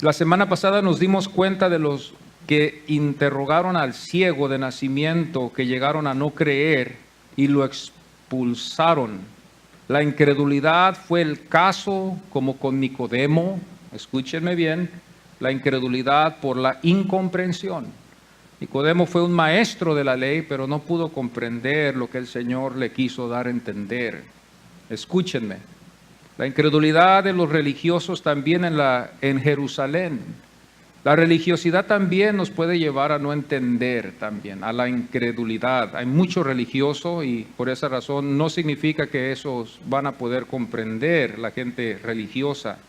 La semana pasada nos dimos cuenta de los que interrogaron al ciego de nacimiento, que llegaron a no creer y lo expulsaron. La incredulidad fue el caso como con Nicodemo, escúchenme bien, la incredulidad por la incomprensión. Nicodemo fue un maestro de la ley, pero no pudo comprender lo que el Señor le quiso dar a entender. Escúchenme. La incredulidad de los religiosos también en Jerusalén. La religiosidad también nos puede llevar a no entender también, a la incredulidad. Hay mucho religioso y por esa razón no significa que esos van a poder comprender, la gente religiosa.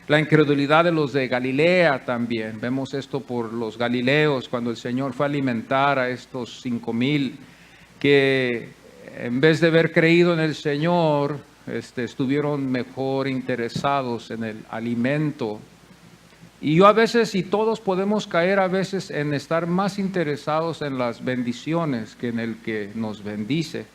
La incredulidad de los de Galilea también. Vemos esto por los galileos, cuando el Señor fue a alimentar a estos 5,000, que en vez de haber creído en el Señor, estuvieron mejor interesados en el alimento. Y yo a veces, y todos podemos caer a veces en estar más interesados en las bendiciones que en el que nos bendice.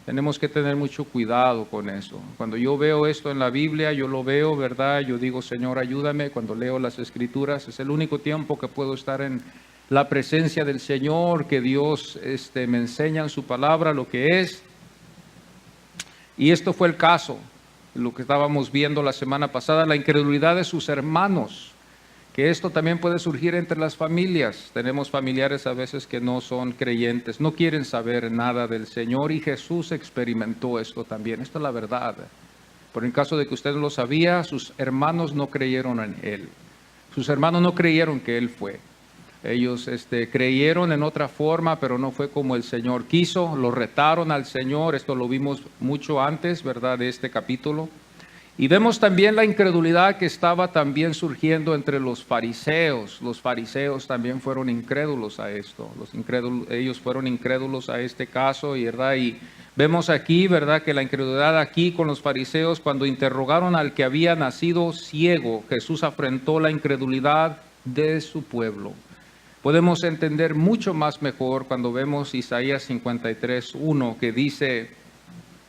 Tenemos que tener mucho cuidado con eso. Cuando yo veo esto en la Biblia, yo lo veo, ¿verdad? Yo digo, Señor, ayúdame. Cuando leo las Escrituras, es el único tiempo que puedo estar en la presencia del Señor, que Dios me enseña en su palabra lo que es. Y esto fue el caso, lo que estábamos viendo la semana pasada, la incredulidad de sus hermanos, que esto también puede surgir entre las familias. Tenemos familiares a veces que no son creyentes, no quieren saber nada del Señor, y Jesús experimentó esto también. Esto es la verdad. Por en caso de que usted no lo sabía, sus hermanos no creyeron en Él. Sus hermanos no creyeron que Él fue. Ellos creyeron en otra forma, pero no fue como el Señor quiso. Lo retaron al Señor. Esto lo vimos mucho antes, ¿verdad?, de este capítulo. Y vemos también la incredulidad que estaba también surgiendo entre los fariseos. Los fariseos también fueron incrédulos a esto. Ellos fueron incrédulos a este caso, ¿verdad? Y vemos aquí, ¿verdad?, que la incredulidad aquí con los fariseos, cuando interrogaron al que había nacido ciego, Jesús afrontó la incredulidad de su pueblo. Podemos entender mucho más mejor cuando vemos Isaías 53:1, que dice: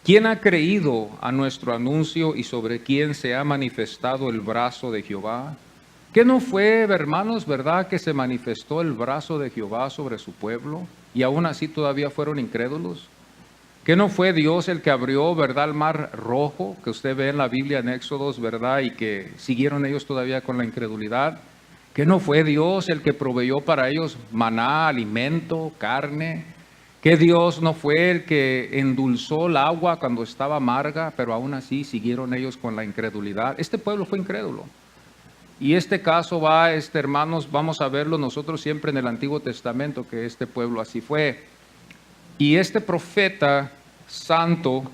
¿quién ha creído a nuestro anuncio y sobre quién se ha manifestado el brazo de Jehová? ¿Qué no fue, hermanos, verdad, que se manifestó el brazo de Jehová sobre su pueblo y aún así todavía fueron incrédulos? ¿Qué no fue Dios el que abrió, verdad, el mar rojo, que usted ve en la Biblia en Éxodos, verdad, y que siguieron ellos todavía con la incredulidad? ¿Que no fue Dios el que proveyó para ellos maná, alimento, carne? ¿Que Dios no fue el que endulzó el agua cuando estaba amarga, pero aún así siguieron ellos con la incredulidad? Este pueblo fue incrédulo. Y este caso va, hermanos, vamos a verlo nosotros siempre en el Antiguo Testamento, que este pueblo así fue. Y este profeta santo,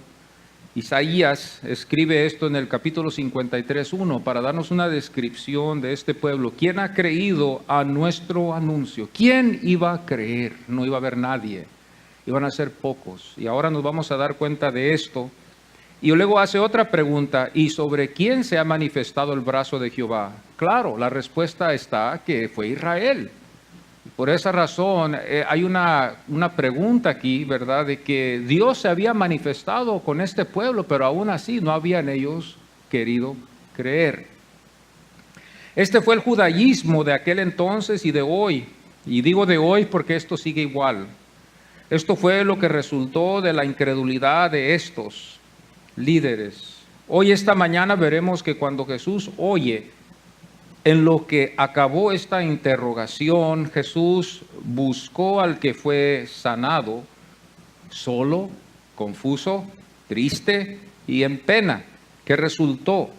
Isaías, escribe esto en el capítulo 53:1 para darnos una descripción de este pueblo. ¿Quién ha creído a nuestro anuncio? ¿Quién iba a creer? No iba a haber nadie, iban a ser pocos. Y ahora nos vamos a dar cuenta de esto. Y luego hace otra pregunta: ¿y sobre quién se ha manifestado el brazo de Jehová? Claro, la respuesta está que fue Israel. Por esa razón hay una pregunta aquí, ¿verdad?, de que Dios se había manifestado con este pueblo, pero aún así no habían ellos querido creer. Este fue el judaísmo de aquel entonces y de hoy. Y digo de hoy porque esto sigue igual. Esto fue lo que resultó de la incredulidad de estos líderes. Hoy, esta mañana, veremos que cuando Jesús oye en lo que acabó esta interrogación, Jesús buscó al que fue sanado, solo, confuso, triste y en pena. ¿Qué resultó?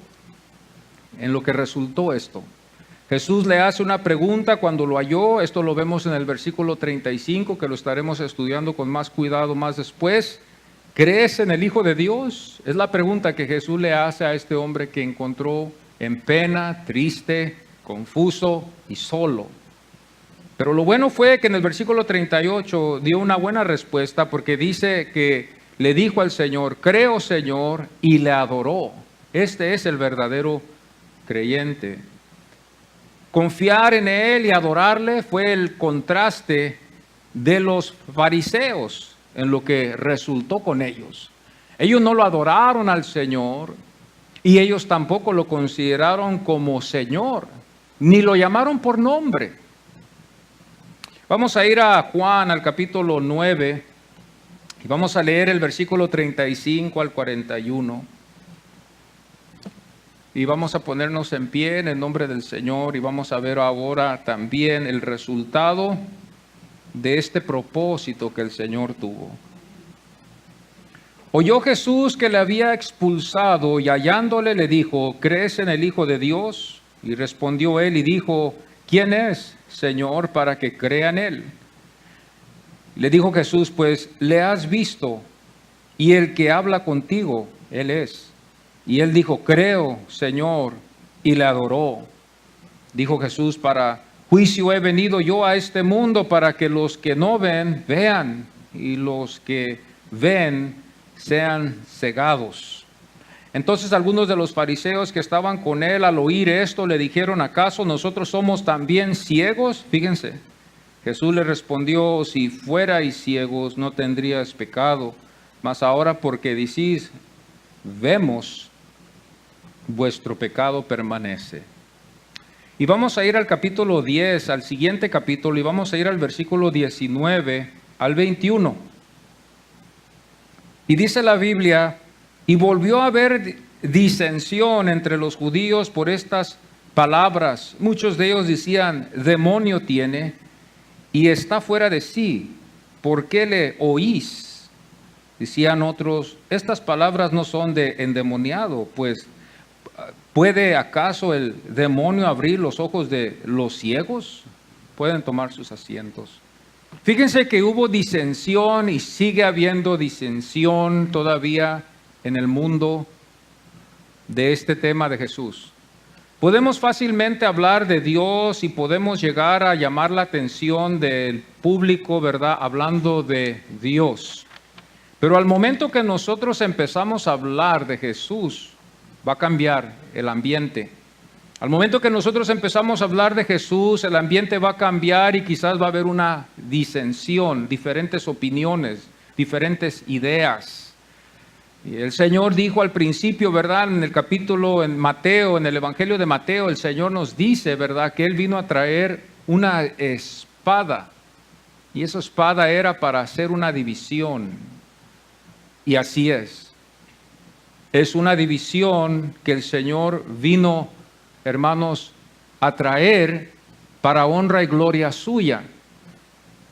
En lo que resultó esto. Jesús le hace una pregunta cuando lo halló. Esto lo vemos en el versículo 35, que lo estaremos estudiando con más cuidado más después. ¿Crees en el Hijo de Dios? Es la pregunta que Jesús le hace a este hombre que encontró en pena, triste, confuso y solo. Pero lo bueno fue que en el versículo 38 dio una buena respuesta, porque dice que le dijo al Señor: creo, Señor, y le adoró. Este es el verdadero creyente. Confiar en Él y adorarle fue el contraste de los fariseos en lo que resultó con ellos. Ellos no lo adoraron al Señor y ellos tampoco lo consideraron como Señor. ni lo llamaron por nombre. Vamos a ir a Juan, al capítulo 9, y vamos a leer el versículo 35 al 41. Y vamos a ponernos en pie en el nombre del Señor y vamos a ver ahora también el resultado de este propósito que el Señor tuvo. Oyó Jesús que le había expulsado y hallándole le dijo, ¿crees en el Hijo de Dios? Y respondió él y dijo, ¿quién es, Señor, para que crea en él? Le dijo Jesús, pues le has visto y el que habla contigo, él es. Y él dijo, creo, Señor, y le adoró. Dijo Jesús, para juicio he venido yo a este mundo, para que los que no ven, vean, y los que ven, sean cegados. Entonces algunos de los fariseos que estaban con él al oír esto, le dijeron, ¿acaso nosotros somos también ciegos? Fíjense, Jesús le respondió, si fuerais ciegos no tendrías pecado, mas ahora porque decís, vemos, vuestro pecado permanece. Y vamos a ir al capítulo 10, al siguiente capítulo, y vamos a ir al versículo 19 al 21. Y dice la Biblia, y volvió a haber disensión entre los judíos por estas palabras. Muchos de ellos decían, demonio tiene y está fuera de sí. ¿Por qué le oís? Decían otros, estas palabras no son de endemoniado, pues ¿puede acaso el demonio abrir los ojos de los ciegos? Pueden tomar sus asientos. Fíjense que hubo disensión y sigue habiendo disensión todavía en el mundo de este tema de Jesús. Podemos fácilmente hablar de Dios y podemos llegar a llamar la atención del público, ¿verdad? Hablando de Dios. Pero al momento que nosotros empezamos a hablar de Jesús, va a cambiar el ambiente. Al momento que nosotros empezamos a hablar de Jesús, el ambiente va a cambiar y quizás va a haber una disensión, diferentes opiniones, diferentes ideas. Y el Señor dijo al principio, ¿verdad? En el capítulo, en Mateo, en el Evangelio de Mateo, el Señor nos dice, ¿verdad? Que Él vino a traer una espada. Y esa espada era para hacer una división. Y así es. Es una división que el Señor vino, hermanos, a traer para honra y gloria suya.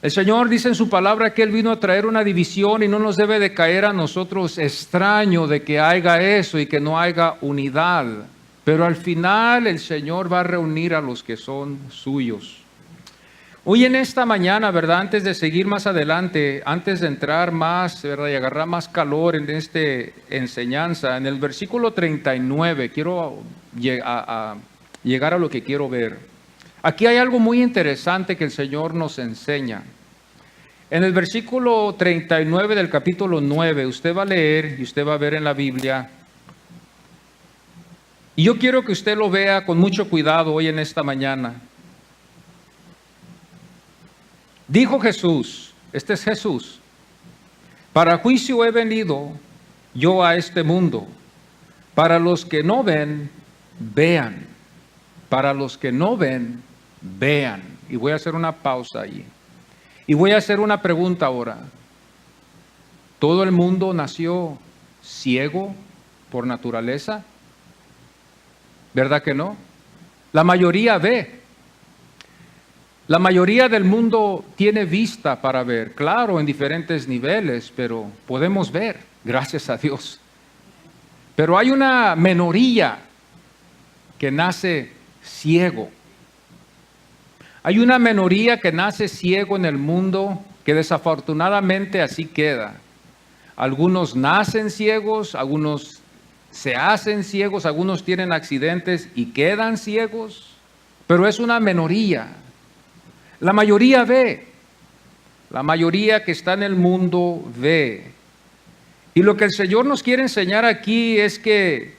El Señor dice en su palabra que Él vino a traer una división y no nos debe de caer a nosotros extraño de que haya eso y que no haya unidad. Pero al final el Señor va a reunir a los que son suyos. Hoy en esta mañana, ¿verdad? Antes de seguir más adelante, antes de entrar más, ¿verdad? Y agarrar más calor en esta enseñanza, en el versículo 39, quiero llegar a lo que quiero ver. Aquí hay algo muy interesante que el Señor nos enseña. En el versículo 39 del capítulo 9, usted va a leer y usted va a ver en la Biblia. Y yo quiero que usted lo vea con mucho cuidado hoy en esta mañana. Dijo Jesús, este es Jesús, para juicio he venido yo a este mundo, para los que no ven, vean, para los que no ven, vean. Y voy a hacer una pausa allí. Y voy a hacer una pregunta ahora. ¿Todo el mundo nació ciego por naturaleza? ¿Verdad que no? La mayoría ve. La mayoría del mundo tiene vista para ver, claro, en diferentes niveles, pero podemos ver, gracias a Dios. Pero hay una minoría que nace ciego. Hay una minoría que nace ciego en el mundo que desafortunadamente así queda. Algunos nacen ciegos, algunos se hacen ciegos, algunos tienen accidentes y quedan ciegos, pero es una minoría. La mayoría ve, la mayoría que está en el mundo ve. Y lo que el Señor nos quiere enseñar aquí es que,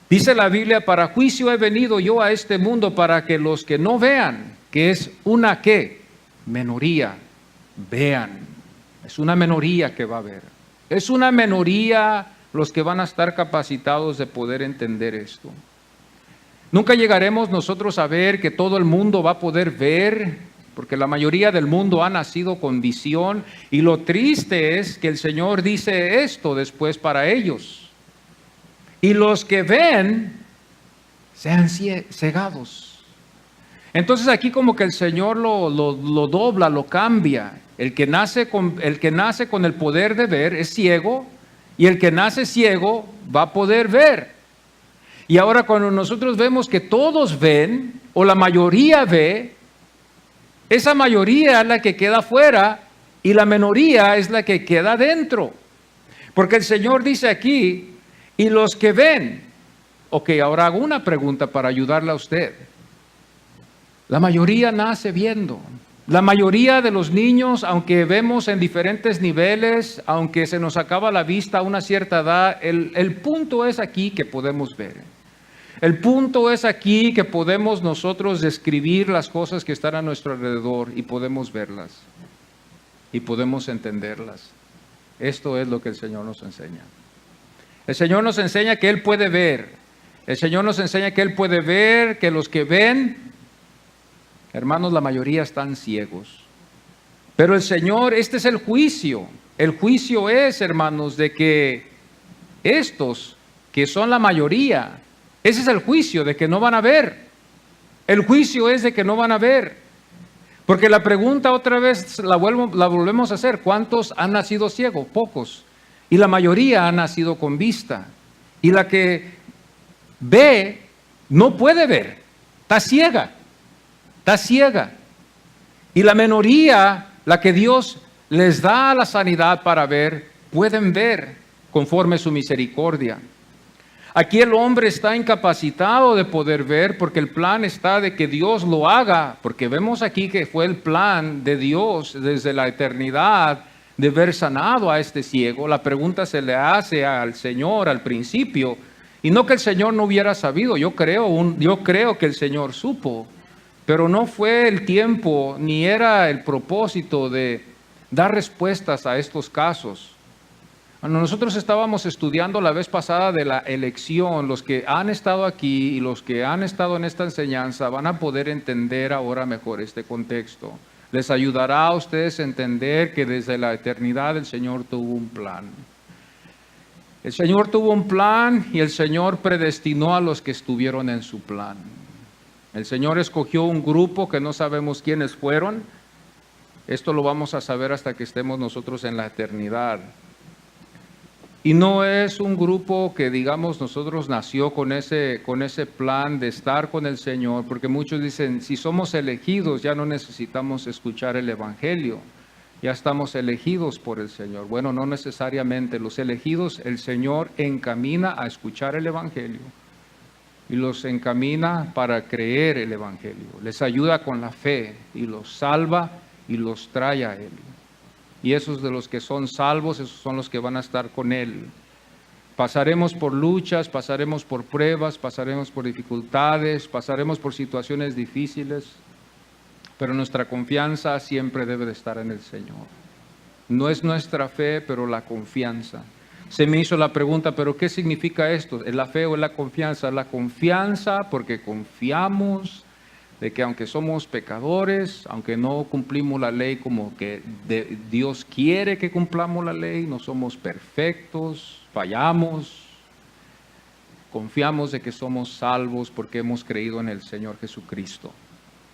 dice la Biblia, para juicio he venido yo a este mundo para que los que no vean, que es una ¿qué? Minoría, vean. Es una minoría que va a ver. Es una minoría los que van a estar capacitados de poder entender esto. Nunca llegaremos nosotros a ver que todo el mundo va a poder ver, porque la mayoría del mundo ha nacido con visión, y lo triste es que el Señor dice esto después para ellos. Y los que ven sean cegados. Entonces aquí como que el Señor lo dobla, lo cambia. El que nace con el poder de ver es ciego, y el que nace ciego va a poder ver. Y ahora cuando nosotros vemos que todos ven, o la mayoría ve, esa mayoría es la que queda afuera y la minoría es la que queda dentro. Porque el Señor dice aquí, y los que ven. Ok, ahora hago una pregunta para ayudarle a usted. La mayoría nace viendo. La mayoría de los niños, aunque vemos en diferentes niveles, aunque se nos acaba la vista a una cierta edad, el punto es aquí que podemos ver. El punto es aquí que podemos nosotros describir las cosas que están a nuestro alrededor y podemos verlas y podemos entenderlas. Esto es lo que el Señor nos enseña. El Señor nos enseña que Él puede ver. El Señor nos enseña que Él puede ver, que los que ven, hermanos, la mayoría están ciegos. Pero el Señor, este es el juicio. El juicio es, hermanos, de que estos que son la mayoría, ese es el juicio de que no van a ver. El juicio es de que no van a ver. Porque la pregunta otra vez la volvemos a hacer. ¿Cuántos han nacido ciegos? Pocos. Y la mayoría han nacido con vista. Y la que ve no puede ver. Está ciega. Está ciega. Y la minoría, la que Dios les da la sanidad para ver, pueden ver conforme su misericordia. Aquí el hombre está incapacitado de poder ver porque el plan está de que Dios lo haga, porque vemos aquí que fue el plan de Dios desde la eternidad de ver sanado a este ciego. La pregunta se le hace al Señor al principio, y no que el Señor no hubiera sabido, yo creo que el Señor supo, pero no fue el tiempo ni era el propósito de dar respuestas a estos casos. Cuando nosotros estábamos estudiando la vez pasada de la elección, los que han estado aquí y los que han estado en esta enseñanza van a poder entender ahora mejor este contexto. Les ayudará a ustedes a entender que desde la eternidad el Señor tuvo un plan. El Señor tuvo un plan y el Señor predestinó a los que estuvieron en su plan. El Señor escogió un grupo que no sabemos quiénes fueron. Esto lo vamos a saber hasta que estemos nosotros en la eternidad. Y no es un grupo que, digamos, nosotros nació con ese plan de estar con el Señor, porque muchos dicen, si somos elegidos ya no necesitamos escuchar el Evangelio, ya estamos elegidos por el Señor. Bueno, no necesariamente. Los elegidos, el Señor encamina a escuchar el Evangelio y los encamina para creer el Evangelio. Les ayuda con la fe y los salva y los trae a Él. Y esos de los que son salvos, esos son los que van a estar con Él. Pasaremos por luchas, pasaremos por pruebas, pasaremos por dificultades, pasaremos por situaciones difíciles, pero nuestra confianza siempre debe de estar en el Señor. No es nuestra fe, pero la confianza. Se me hizo la pregunta, ¿pero qué significa esto? ¿Es la fe o es la confianza? La confianza porque confiamos de que aunque somos pecadores, aunque no cumplimos la ley como que Dios quiere que cumplamos la ley, no somos perfectos, fallamos, confiamos de que somos salvos porque hemos creído en el Señor Jesucristo.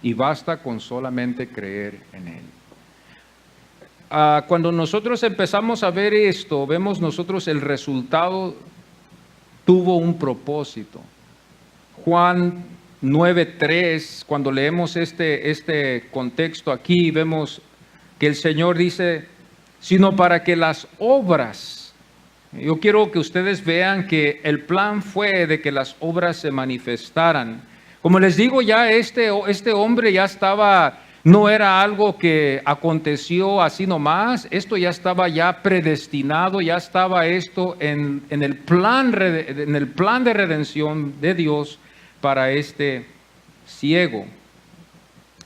Y basta con solamente creer en Él. Cuando nosotros empezamos a ver esto, vemos nosotros el resultado tuvo un propósito. Juan 9:3, cuando leemos este contexto aquí, vemos que el Señor dice, sino para que las obras, yo quiero que ustedes vean que el plan fue de que las obras se manifestaran. Como les digo, ya este hombre ya estaba, no era algo que aconteció así nomás, esto ya estaba ya predestinado, ya estaba esto en el plan de redención de Dios para este ciego.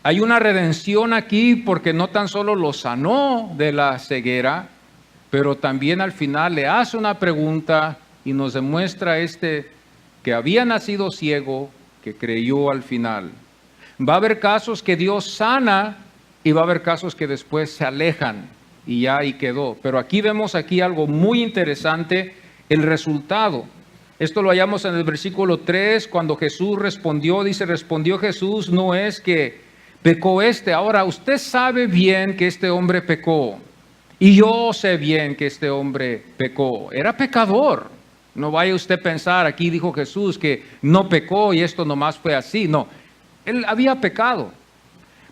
Hay una redención aquí porque no tan solo lo sanó de la ceguera, pero también al final le hace una pregunta y nos demuestra que había nacido ciego, que creyó al final. Va a haber casos que Dios sana y va a haber casos que después se alejan y ya ahí quedó. Pero aquí vemos algo muy interesante, el resultado. Esto lo hallamos en el versículo 3, cuando Jesús respondió, dice, respondió Jesús, no es que pecó este. Ahora, usted sabe bien que este hombre pecó. Y yo sé bien que este hombre pecó. Era pecador. No vaya usted a pensar, aquí dijo Jesús que no pecó y esto nomás fue así. No, él había pecado.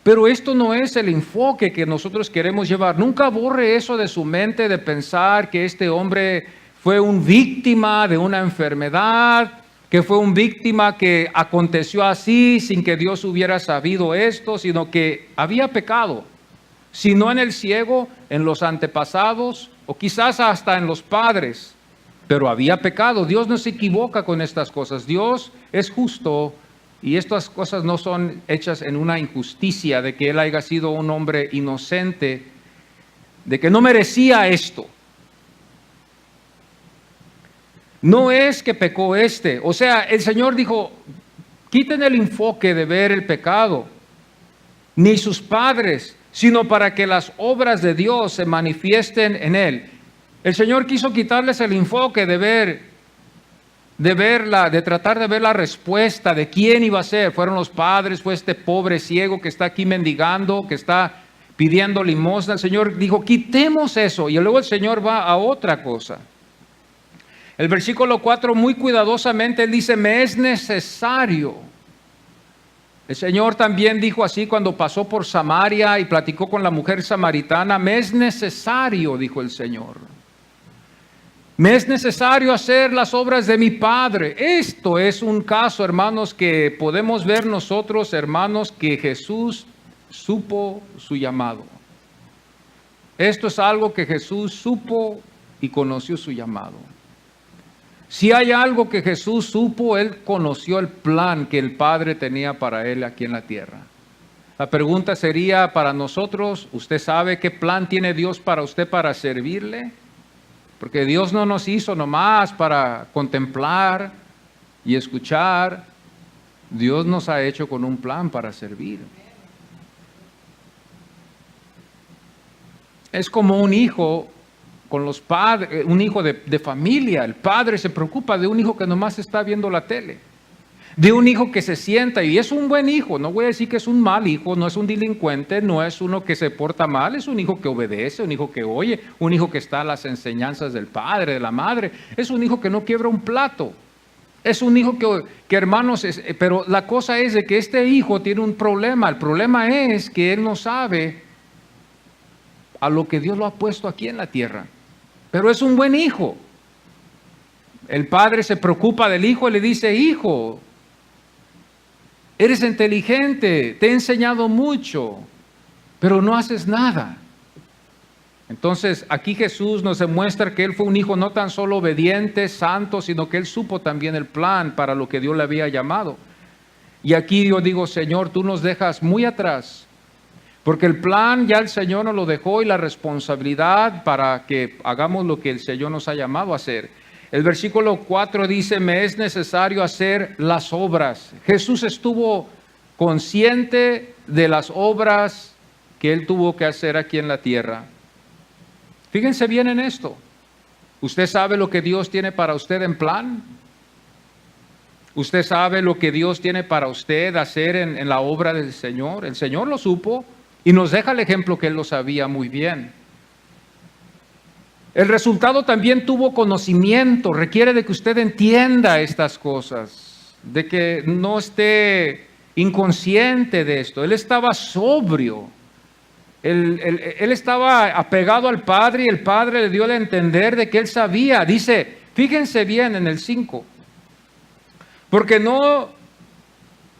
Pero esto no es el enfoque que nosotros queremos llevar. Nunca borre eso de su mente de pensar que este hombre fue una víctima de una enfermedad, que fue una víctima que aconteció así sin que Dios hubiera sabido esto, sino que había pecado. Si no en el ciego, en los antepasados o quizás hasta en los padres, pero había pecado. Dios no se equivoca con estas cosas. Dios es justo y estas cosas no son hechas en una injusticia de que él haya sido un hombre inocente, de que no merecía esto. No es que pecó este. O sea, el Señor dijo, quiten el enfoque de ver el pecado, ni sus padres, sino para que las obras de Dios se manifiesten en él. El Señor quiso quitarles el enfoque de tratar de ver la respuesta de quién iba a ser. Fueron los padres, fue este pobre ciego que está aquí mendigando, que está pidiendo limosna. El Señor dijo, quitemos eso. Y luego el Señor va a otra cosa. El versículo 4, muy cuidadosamente, él dice, me es necesario. El Señor también dijo así cuando pasó por Samaria y platicó con la mujer samaritana, me es necesario, dijo el Señor. Me es necesario hacer las obras de mi Padre. Esto es un caso, hermanos, que podemos ver nosotros, hermanos, que Jesús supo su llamado. Esto es algo que Jesús supo y conoció su llamado. Si hay algo que Jesús supo, él conoció el plan que el Padre tenía para él aquí en la tierra. La pregunta sería para nosotros, ¿usted sabe qué plan tiene Dios para usted para servirle? Porque Dios no nos hizo nomás para contemplar y escuchar. Dios nos ha hecho con un plan para servir. Es como un hijo con los padres, un hijo de familia. El padre se preocupa de un hijo que nomás está viendo la tele. De un hijo que se sienta y es un buen hijo. No voy a decir que es un mal hijo, no es un delincuente, no es uno que se porta mal, es un hijo que obedece, un hijo que oye, un hijo que está a las enseñanzas del padre, de la madre. Es un hijo que no quiebra un plato. Es un hijo que hermanos, pero la cosa es de que este hijo tiene un problema. El problema es que él no sabe a lo que Dios lo ha puesto aquí en la tierra. Pero es un buen hijo. El padre se preocupa del hijo y le dice, hijo, eres inteligente, te he enseñado mucho, pero no haces nada. Entonces aquí Jesús nos demuestra que él fue un hijo no tan solo obediente, santo, sino que él supo también el plan para lo que Dios le había llamado. Y aquí yo digo, Señor, tú nos dejas muy atrás, porque el plan ya el Señor nos lo dejó y la responsabilidad para que hagamos lo que el Señor nos ha llamado a hacer. El versículo 4 dice, me es necesario hacer las obras. Jesús estuvo consciente de las obras que él tuvo que hacer aquí en la tierra. Fíjense bien en esto. ¿Usted sabe lo que Dios tiene para usted en plan? ¿Usted sabe lo que Dios tiene para usted hacer en la obra del Señor? El Señor lo supo y nos deja el ejemplo que él lo sabía muy bien. El resultado también tuvo conocimiento, requiere de que usted entienda estas cosas, de que no esté inconsciente de esto. Él estaba sobrio, él estaba apegado al Padre y el Padre le dio a entender de que él sabía. Dice, fíjense bien en el 5, porque no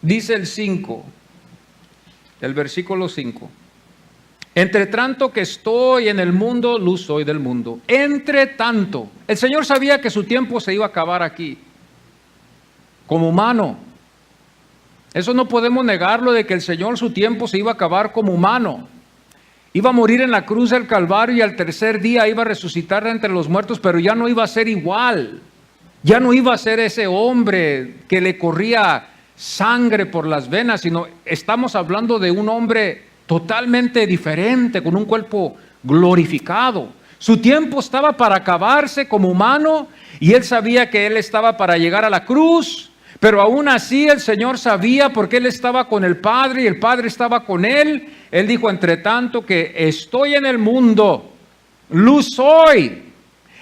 dice el 5, el versículo 5. Entre tanto que estoy en el mundo, luz soy del mundo. Entre tanto, el Señor sabía que su tiempo se iba a acabar aquí, como humano. Eso no podemos negarlo de que el Señor su tiempo se iba a acabar como humano. Iba a morir en la cruz del Calvario y al tercer día iba a resucitar de entre los muertos, pero ya no iba a ser igual. Ya no iba a ser ese hombre que le corría sangre por las venas, sino estamos hablando de un hombre totalmente diferente, con un cuerpo glorificado. Su tiempo estaba para acabarse como humano y él sabía que él estaba para llegar a la cruz, pero aún así el Señor sabía, porque él estaba con el Padre y el Padre estaba con él. Él dijo: entre tanto que estoy en el mundo, luz soy.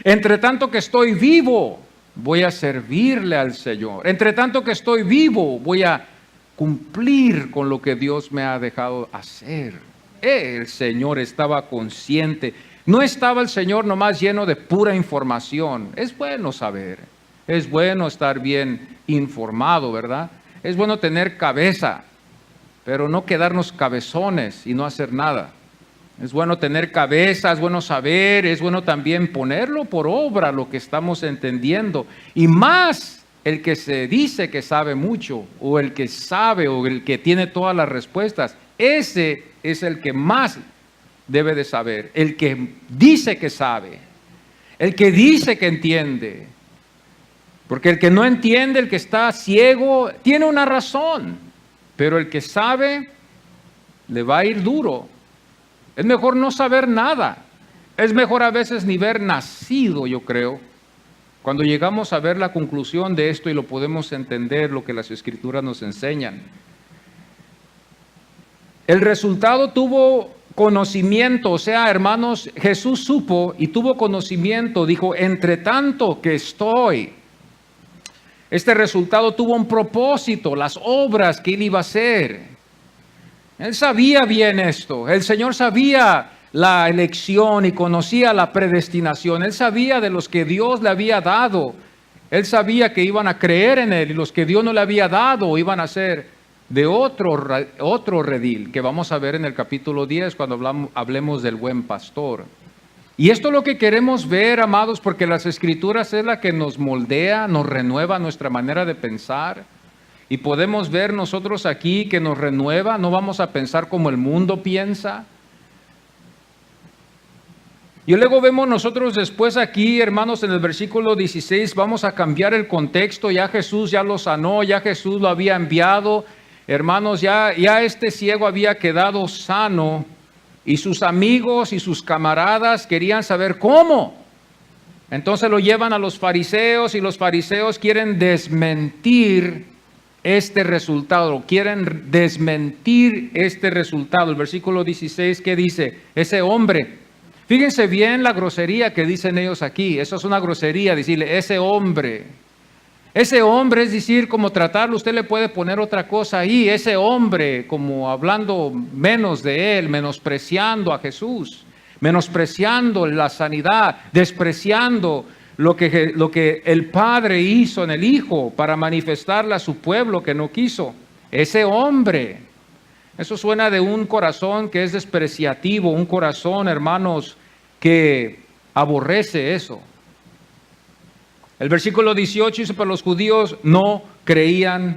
Entre tanto que estoy vivo, voy a servirle al Señor. Entre tanto que estoy vivo, voy a cumplir con lo que Dios me ha dejado hacer. El Señor estaba consciente. No estaba el Señor nomás lleno de pura información. Es bueno saber, es bueno estar bien informado, ¿verdad? Es bueno tener cabeza, pero no quedarnos cabezones y no hacer nada. Es bueno tener cabeza, es bueno saber, es bueno también ponerlo por obra lo que estamos entendiendo. Y más el que se dice que sabe mucho, o el que sabe, o el que tiene todas las respuestas. Ese es el que más debe de saber, el que dice que sabe, el que dice que entiende. Porque el que no entiende, el que está ciego, tiene una razón, pero el que sabe le va a ir duro. Es mejor no saber nada, es mejor a veces ni ver nacido, yo creo, cuando llegamos a ver la conclusión de esto y lo podemos entender, lo que las Escrituras nos enseñan. El resultado tuvo conocimiento, o sea, hermanos, Jesús supo y tuvo conocimiento, dijo: entre tanto que estoy. Este resultado tuvo un propósito, las obras que él iba a hacer. Él sabía bien esto, el Señor sabía la elección y conocía la predestinación, él sabía de los que Dios le había dado, él sabía que iban a creer en él, y los que Dios no le había dado iban a ser de otro redil, que vamos a ver en el capítulo 10 cuando hablemos del buen pastor. Y esto es lo que queremos ver, amados, porque las Escrituras es la que nos moldea, nos renueva nuestra manera de pensar. Y podemos ver nosotros aquí que nos renueva, no vamos a pensar como el mundo piensa. Y luego vemos nosotros después aquí, hermanos, en el versículo 16, vamos a cambiar el contexto. Ya Jesús ya lo sanó, ya Jesús lo había enviado. Hermanos, ya este ciego había quedado sano. Y sus amigos y sus camaradas querían saber cómo. Entonces lo llevan a los fariseos y los fariseos quieren desmentir este resultado. Quieren desmentir este resultado. El versículo 16, ¿qué dice? Ese hombre. Fíjense bien la grosería que dicen ellos aquí. Eso es una grosería, decirle ese hombre. Ese hombre, es decir, como tratarlo, usted le puede poner otra cosa ahí. Ese hombre, como hablando menos de él, menospreciando a Jesús, menospreciando la sanidad, despreciando lo que el Padre hizo en el Hijo para manifestarle a su pueblo que no quiso. Ese hombre, eso suena de un corazón que es despreciativo, un corazón, hermanos, que aborrece eso. El versículo 18 dice: pero los judíos no creían.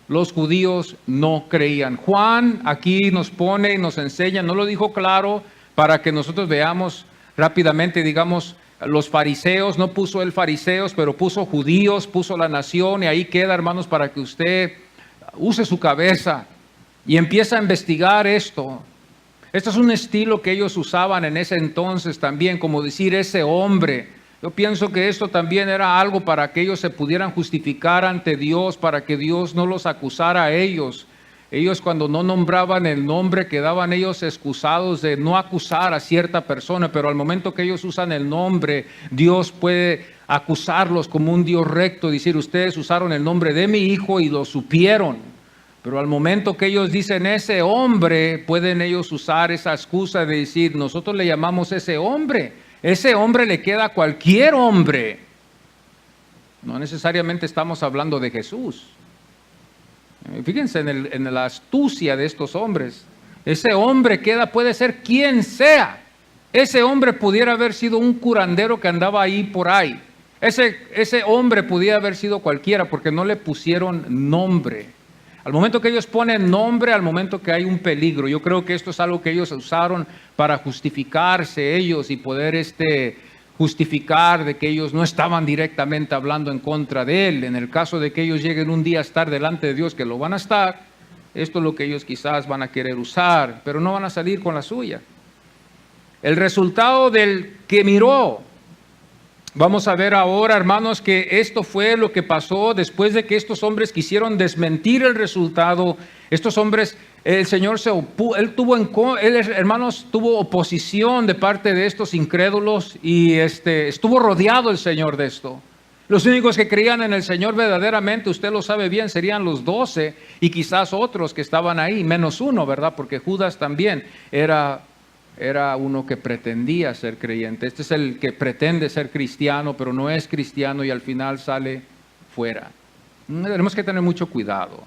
Los judíos no creían. Juan aquí nos pone y nos enseña, no lo dijo claro para que nosotros veamos rápidamente, digamos, los fariseos, no puso él fariseos, pero puso judíos, puso la nación, y ahí queda, hermanos, para que usted use su cabeza y empiece a investigar esto. Este es un estilo que ellos usaban en ese entonces también, como decir ese hombre. Yo pienso que esto también era algo para que ellos se pudieran justificar ante Dios, para que Dios no los acusara a ellos. Ellos, cuando no nombraban el nombre, quedaban ellos excusados de no acusar a cierta persona, pero al momento que ellos usan el nombre, Dios puede acusarlos como un Dios recto, decir: ustedes usaron el nombre de mi hijo y lo supieron. Pero al momento que ellos dicen ese hombre, pueden ellos usar esa excusa de decir: nosotros le llamamos ese hombre. Ese hombre le queda a cualquier hombre. No necesariamente estamos hablando de Jesús. Fíjense en la astucia de estos hombres. Ese hombre puede ser quien sea. Ese hombre pudiera haber sido un curandero que andaba ahí por ahí. Ese hombre pudiera haber sido cualquiera, porque no le pusieron nombre. Al momento que ellos ponen nombre, al momento que hay un peligro. Yo creo que esto es algo que ellos usaron para justificarse ellos y poder justificar de que ellos no estaban directamente hablando en contra de Él. En el caso de que ellos lleguen un día a estar delante de Dios, que lo van a estar, esto es lo que ellos quizás van a querer usar, pero no van a salir con la suya. El resultado del que miró. Vamos a ver ahora, hermanos, que esto fue lo que pasó después de que estos hombres quisieron desmentir el resultado. Estos hombres, el Señor se opuso, hermanos, tuvo oposición de parte de estos incrédulos y estuvo rodeado el Señor de esto. Los únicos que creían en el Señor verdaderamente, usted lo sabe bien, serían los 12 y quizás otros que estaban ahí, menos uno, ¿verdad? Porque Judas también era uno que pretendía ser creyente. Este es el que pretende ser cristiano, pero no es cristiano y al final sale fuera. Tenemos que tener mucho cuidado,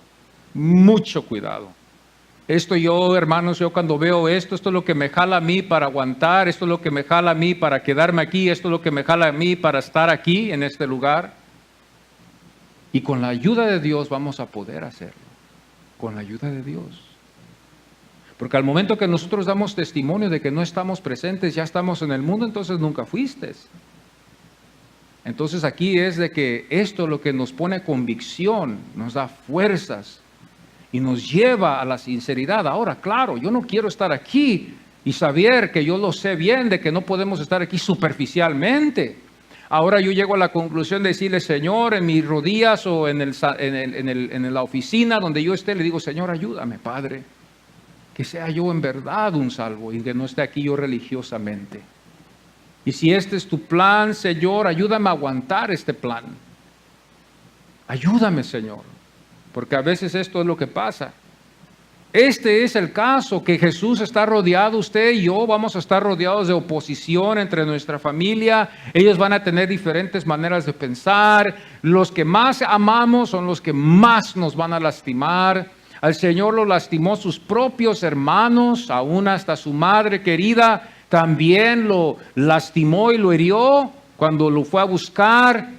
mucho cuidado. Hermanos, yo cuando veo esto es lo que me jala a mí para aguantar, esto es lo que me jala a mí para quedarme aquí, esto es lo que me jala a mí para estar aquí en este lugar. Y con la ayuda de Dios vamos a poder hacerlo, con la ayuda de Dios. Porque al momento que nosotros damos testimonio de que no estamos presentes, ya estamos en el mundo, entonces nunca fuiste. Entonces aquí es de que esto es lo que nos pone convicción, nos da fuerzas y nos lleva a la sinceridad. Ahora, claro, yo no quiero estar aquí y saber que yo lo sé bien, de que no podemos estar aquí superficialmente. Ahora yo llego a la conclusión de decirle, Señor, en mis rodillas o en la oficina donde yo esté, le digo, Señor, ayúdame, Padre. Que sea yo en verdad un salvo y que no esté aquí yo religiosamente. Y si este es tu plan, Señor, ayúdame a aguantar este plan. Ayúdame, Señor, porque a veces esto es lo que pasa. Este es el caso, que Jesús está rodeado, usted y yo vamos a estar rodeados de oposición entre nuestra familia. Ellos van a tener diferentes maneras de pensar. Los que más amamos son los que más nos van a lastimar. Al Señor lo lastimó sus propios hermanos, aún hasta su madre querida también lo lastimó y lo hirió cuando lo fue a buscar.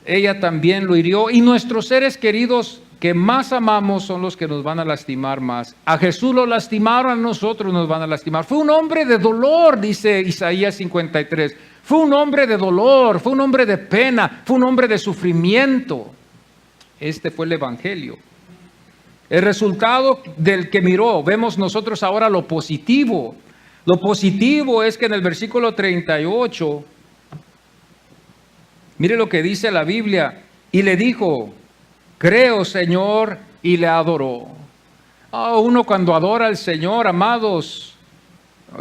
Ella también lo hirió. Y nuestros seres queridos que más amamos son los que nos van a lastimar más. A Jesús lo lastimaron, a nosotros nos van a lastimar. Fue un hombre de dolor, dice Isaías 53. Fue un hombre de dolor, fue un hombre de pena, fue un hombre de sufrimiento. Este fue el evangelio. El resultado del que miró, vemos nosotros ahora lo positivo. Lo positivo es que en el versículo 38, mire lo que dice la Biblia, y le dijo, creo, Señor, y le adoró. Uno cuando adora al Señor, amados,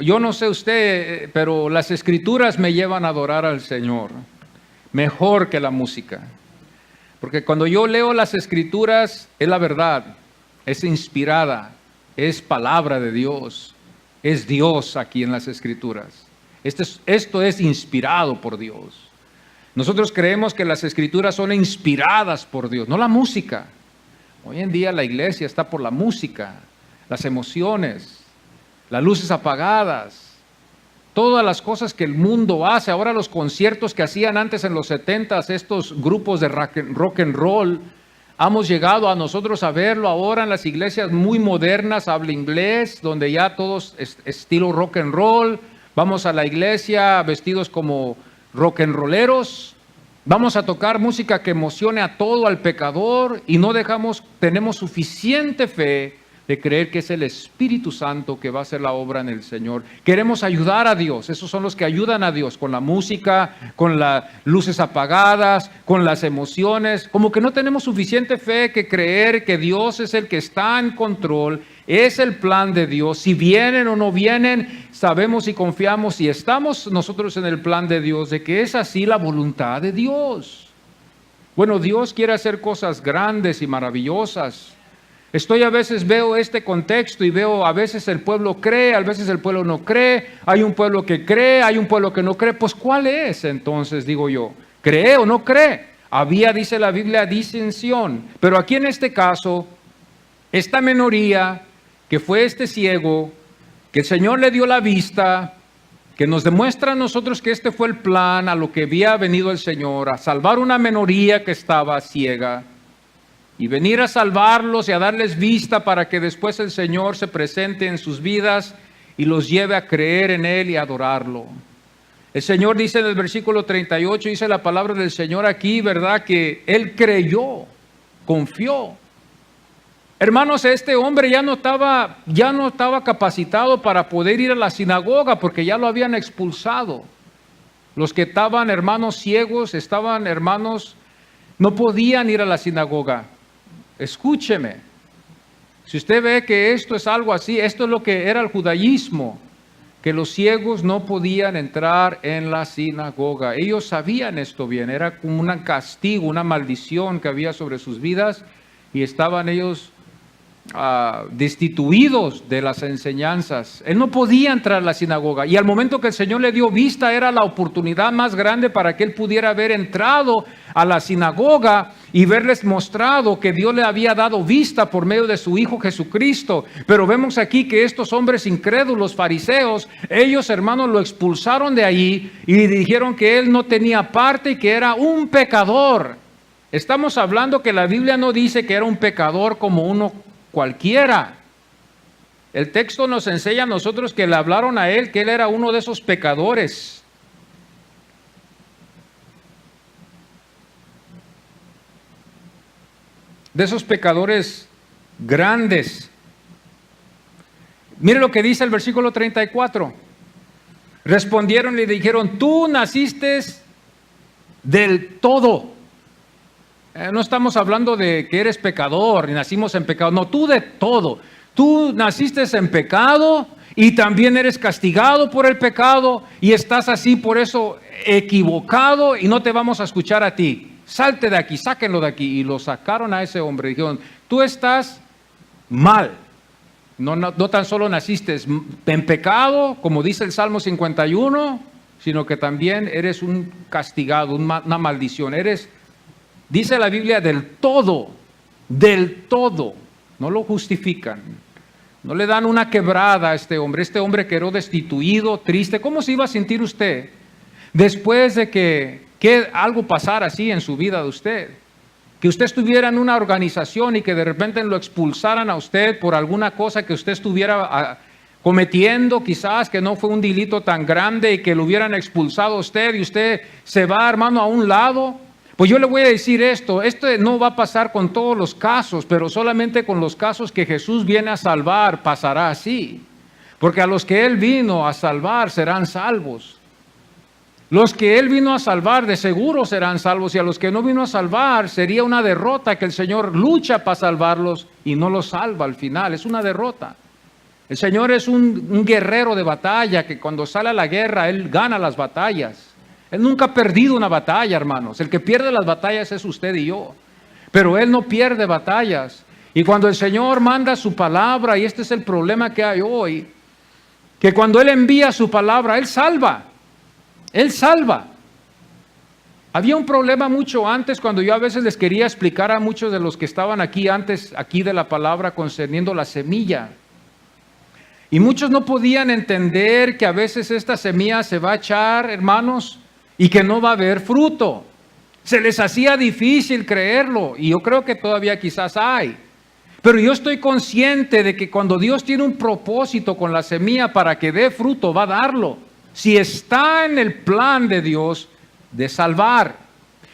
yo no sé usted, pero las escrituras me llevan a adorar al Señor, mejor que la música. Porque cuando yo leo las escrituras, es la verdad, es inspirada, es palabra de Dios, es Dios aquí en las escrituras. Esto es inspirado por Dios. Nosotros creemos que las escrituras son inspiradas por Dios, no la música. Hoy en día la iglesia está por la música, las emociones, las luces apagadas. Todas las cosas que el mundo hace, ahora los conciertos que hacían antes en los 70s, estos grupos de rock and roll, hemos llegado a nosotros a verlo ahora en las iglesias muy modernas, habla inglés, donde ya todos estilo rock and roll, vamos a la iglesia vestidos como rock and rolleros, vamos a tocar música que emocione a todo al pecador y no tenemos suficiente fe de creer que es el Espíritu Santo que va a hacer la obra en el Señor. Queremos ayudar a Dios, esos son los que ayudan a Dios, con la música, con las luces apagadas, con las emociones, como que no tenemos suficiente fe que creer que Dios es el que está en control, es el plan de Dios. Si vienen o no vienen, sabemos y confiamos y estamos nosotros en el plan de Dios, de que es así la voluntad de Dios. Bueno, Dios quiere hacer cosas grandes y maravillosas. A veces veo este contexto y veo a veces el pueblo cree, a veces el pueblo no cree, hay un pueblo que cree, hay un pueblo que no cree. Pues ¿cuál es entonces, digo yo? ¿Cree o no cree? Había, dice la Biblia, disensión. Pero aquí en este caso, esta minoría que fue este ciego, que el Señor le dio la vista, que nos demuestra a nosotros que este fue el plan a lo que había venido el Señor, a salvar una minoría que estaba ciega. Y venir a salvarlos y a darles vista para que después el Señor se presente en sus vidas y los lleve a creer en Él y adorarlo. El Señor dice en el versículo 38, dice la palabra del Señor aquí, ¿verdad? Que Él creyó, confió. Hermanos, este hombre ya no estaba capacitado para poder ir a la sinagoga porque ya lo habían expulsado. Los que estaban, hermanos, ciegos, no podían ir a la sinagoga. Escúcheme, si usted ve que esto es algo así, esto es lo que era el judaísmo, que los ciegos no podían entrar en la sinagoga. Ellos sabían esto bien, era como un castigo, una maldición que había sobre sus vidas y estaban ellos destituidos de las enseñanzas. Él no podía entrar a la sinagoga y al momento que el Señor le dio vista era la oportunidad más grande para que él pudiera haber entrado a la sinagoga y verles mostrado que Dios le había dado vista por medio de su Hijo Jesucristo. Pero vemos aquí que estos hombres incrédulos, fariseos, ellos, hermanos, lo expulsaron de allí y dijeron que él no tenía parte y que era un pecador. Estamos hablando que la Biblia no dice que era un pecador como uno cualquiera. El texto nos enseña a nosotros que le hablaron a él, que él era uno de esos pecadores. De esos pecadores grandes. Mire lo que dice el versículo 34. Respondieron y le dijeron, tú naciste del todo. No estamos hablando de que eres pecador y nacimos en pecado. No, tú de todo. Tú naciste en pecado y también eres castigado por el pecado y estás así por eso equivocado y no te vamos a escuchar a ti. Salte de aquí, sáquenlo de aquí. Y lo sacaron a ese hombre. Dijeron, tú estás mal. No tan solo naciste en pecado, como dice el Salmo 51, sino que también eres un castigado, una maldición. Dice la Biblia del todo, no lo justifican, no le dan una quebrada a este hombre quedó destituido, triste. ¿Cómo se iba a sentir usted después de que algo pasara así en su vida de usted? Que usted estuviera en una organización y que de repente lo expulsaran a usted por alguna cosa que usted estuviera cometiendo, quizás que no fue un delito tan grande y que lo hubieran expulsado a usted y usted se va, hermano, a un lado. Pues yo le voy a decir esto no va a pasar con todos los casos, pero solamente con los casos que Jesús viene a salvar pasará así. Porque a los que Él vino a salvar serán salvos. Los que Él vino a salvar de seguro serán salvos y a los que no vino a salvar sería una derrota que el Señor lucha para salvarlos y no los salva al final, es una derrota. El Señor es un guerrero de batalla que cuando sale a la guerra Él gana las batallas. Él nunca ha perdido una batalla, hermanos. El que pierde las batallas es usted y yo. Pero Él no pierde batallas. Y cuando el Señor manda su palabra, y este es el problema que hay hoy, que cuando Él envía su palabra, Él salva. Él salva. Había un problema mucho antes cuando yo a veces les quería explicar a muchos de los que estaban aquí antes, aquí de la palabra concerniendo la semilla. Y muchos no podían entender que a veces esta semilla se va a echar, hermanos, y que no va a haber fruto. Se les hacía difícil creerlo y yo creo que todavía quizás hay. Pero yo estoy consciente de que cuando Dios tiene un propósito con la semilla para que dé fruto, va a darlo. Si está en el plan de Dios de salvar.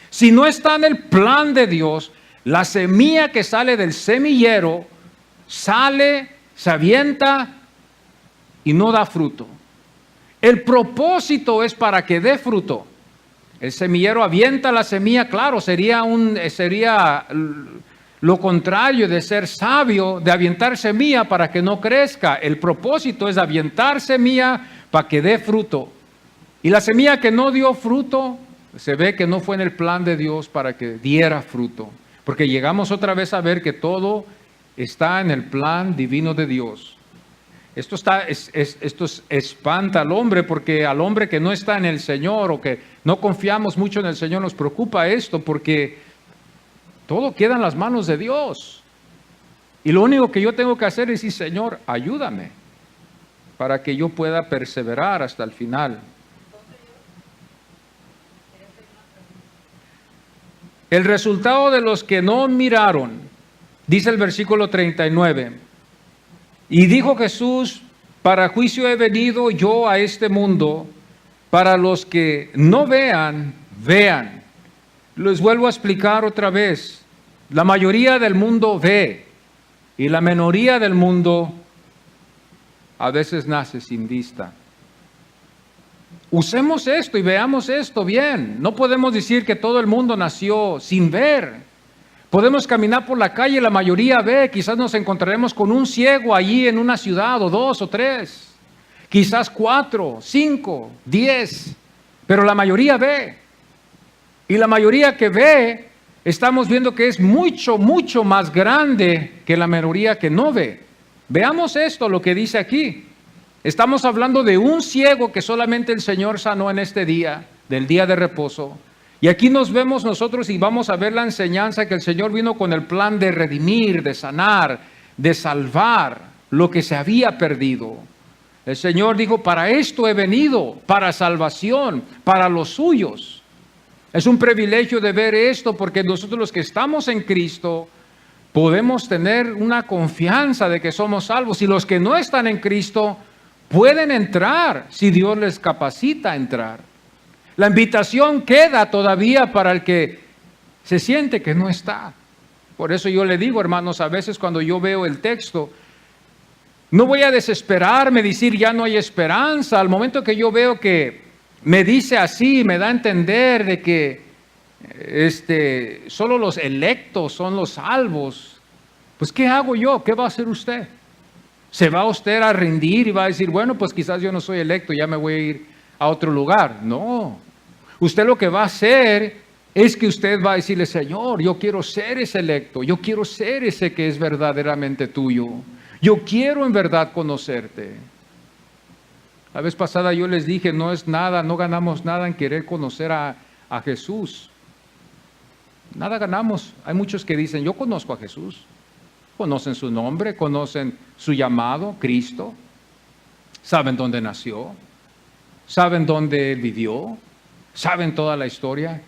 Si no está en el plan de Dios, la semilla que sale del semillero sale, se avienta y no da fruto. El propósito es para que dé fruto. El semillero avienta la semilla, claro, sería lo contrario de ser sabio, de aventar semilla para que no crezca. El propósito es aventar semilla para que dé fruto. Y la semilla que no dio fruto, se ve que no fue en el plan de Dios para que diera fruto. Porque llegamos otra vez a ver que todo está en el plan divino de Dios. Esto espanta al hombre, porque al hombre que no está en el Señor o que no confiamos mucho en el Señor nos preocupa esto, porque todo queda en las manos de Dios. Y lo único que yo tengo que hacer es decir, Señor, ayúdame para que yo pueda perseverar hasta el final. El resultado de los que no miraron, dice el versículo 39, y dijo Jesús, Para juicio he venido yo a este mundo, para los que no vean, vean. Les vuelvo a explicar otra vez. La mayoría del mundo ve y la minoría del mundo a veces nace sin vista. Usemos esto y veamos esto bien. No podemos decir que todo el mundo nació sin ver. Podemos caminar por la calle, la mayoría ve, quizás nos encontraremos con un ciego allí en una ciudad, o 2 o 3, quizás 4, 5, 10, pero la mayoría ve. Y la mayoría que ve, estamos viendo que es mucho, mucho más grande que la mayoría que no ve. Veamos esto, lo que dice aquí. Estamos hablando de un ciego que solamente el Señor sanó en este día, del día de reposo. Y aquí nos vemos nosotros y vamos a ver la enseñanza que el Señor vino con el plan de redimir, de sanar, de salvar lo que se había perdido. El Señor dijo, para esto he venido, para salvación, para los suyos. Es un privilegio de ver esto porque nosotros los que estamos en Cristo podemos tener una confianza de que somos salvos. Y los que no están en Cristo pueden entrar si Dios les capacita a entrar. La invitación queda todavía para el que se siente que no está. Por eso yo le digo, hermanos, a veces cuando yo veo el texto, no voy a desesperarme, decir ya no hay esperanza. Al momento que yo veo que me dice así, me da a entender de que solo los electos son los salvos, pues ¿qué hago yo? ¿Qué va a hacer usted? ¿Se va usted a rendir y va a decir, bueno, pues quizás yo no soy electo, ya me voy a ir a otro lugar? No. Usted lo que va a hacer es que usted va a decirle, Señor, yo quiero ser ese electo, yo quiero ser ese que es verdaderamente tuyo. Yo quiero en verdad conocerte. La vez pasada yo les dije, no es nada, no ganamos nada en querer conocer a Jesús. Nada ganamos. Hay muchos que dicen, yo conozco a Jesús. Conocen su nombre, conocen su llamado, Cristo. Saben dónde nació. Saben dónde Él vivió. Saben toda la historia.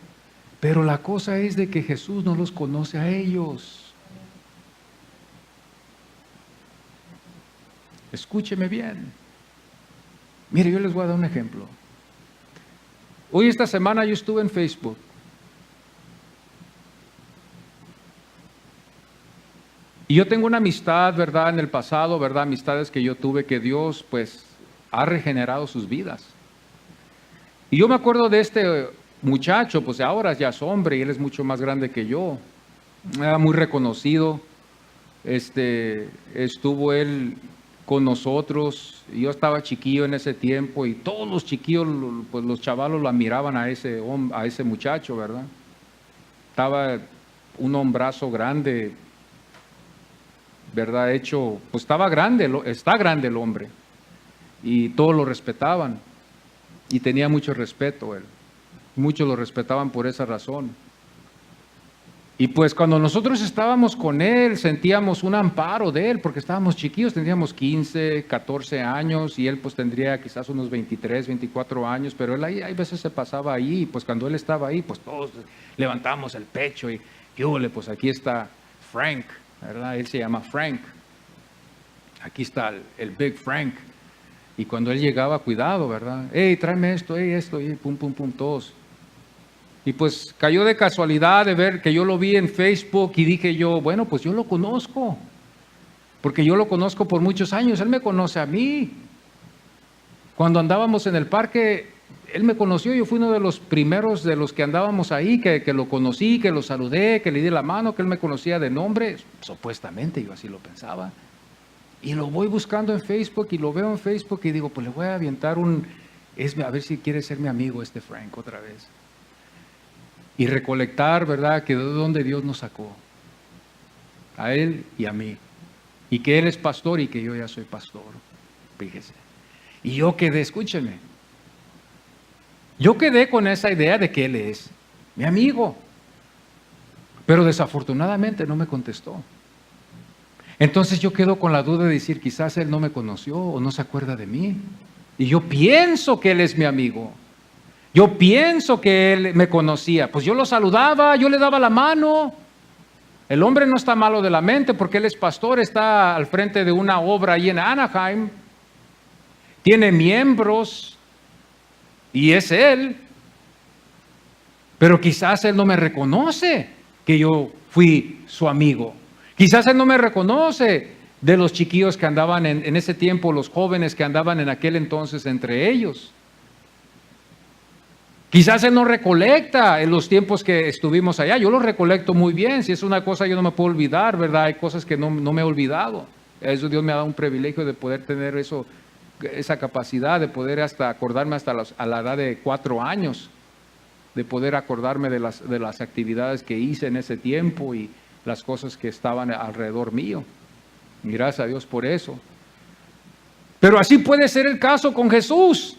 Pero la cosa es de que Jesús no los conoce a ellos. Escúcheme bien. Mire, yo les voy a dar un ejemplo. Hoy esta semana yo estuve en Facebook. Y yo tengo una amistad, ¿verdad? En el pasado, ¿verdad? Amistades que yo tuve que Dios, pues, ha regenerado sus vidas. Y yo me acuerdo de este muchacho, pues ahora ya es hombre y él es mucho más grande que yo. Era muy reconocido. Estuvo él con nosotros. Yo estaba chiquillo en ese tiempo y todos los chiquillos, pues los chavalos lo admiraban a ese muchacho, ¿verdad? Estaba un hombrazo grande, ¿verdad? Hecho, pues estaba grande, está grande el hombre. Y todos lo respetaban. Y tenía mucho respeto él. Muchos lo respetaban por esa razón. Y pues cuando nosotros estábamos con él, sentíamos un amparo de él, porque estábamos chiquillos, tendríamos 15, 14 años, y él pues tendría quizás unos 23, 24 años, pero él ahí, hay veces se pasaba ahí, y pues cuando él estaba ahí, pues todos levantamos el pecho, y pues aquí está Frank, ¿verdad? Él se llama Frank. Aquí está el Big Frank. Y cuando él llegaba, cuidado, ¿verdad? Hey, tráeme esto, y pum, pum, pum, todos. Y pues cayó de casualidad de ver que yo lo vi en Facebook y dije yo, bueno, pues yo lo conozco. Porque yo lo conozco por muchos años, él me conoce a mí. Cuando andábamos en el parque, él me conoció, yo fui uno de los primeros de los que andábamos ahí, que lo conocí, que lo saludé, que le di la mano, que él me conocía de nombre. Supuestamente, yo así lo pensaba. Y lo voy buscando en Facebook y lo veo en Facebook y digo, pues le voy a aventar a ver si quiere ser mi amigo este Frank otra vez. Y recolectar, ¿verdad?, que de dónde Dios nos sacó. A él y a mí. Y que él es pastor y que yo ya soy pastor. Fíjese. Y yo quedé, escúcheme. Yo quedé con esa idea de que él es mi amigo. Pero desafortunadamente no me contestó. Entonces yo quedo con la duda de decir, quizás él no me conoció o no se acuerda de mí. Y yo pienso que él es mi amigo. Yo pienso que él me conocía. Pues yo lo saludaba, yo le daba la mano. El hombre no está malo de la mente porque él es pastor, está al frente de una obra ahí en Anaheim. tiene miembros y es Él, pero quizás Él no me reconoce que yo fui su amigo. Quizás Él no me reconoce de los chiquillos que andaban en ese tiempo, los jóvenes que andaban en aquel entonces entre ellos. Quizás Él no recolecta en los tiempos que estuvimos allá. Yo lo recolecto muy bien. Si es una cosa yo no me puedo olvidar, ¿verdad? Hay cosas que no me he olvidado. Eso Dios me ha dado un privilegio de poder tener esa capacidad, de poder hasta acordarme a la edad de 4 años, de poder acordarme de las actividades que hice en ese tiempo y las cosas que estaban alrededor mío. Y gracias a Dios por eso. Pero así puede ser el caso con Jesús.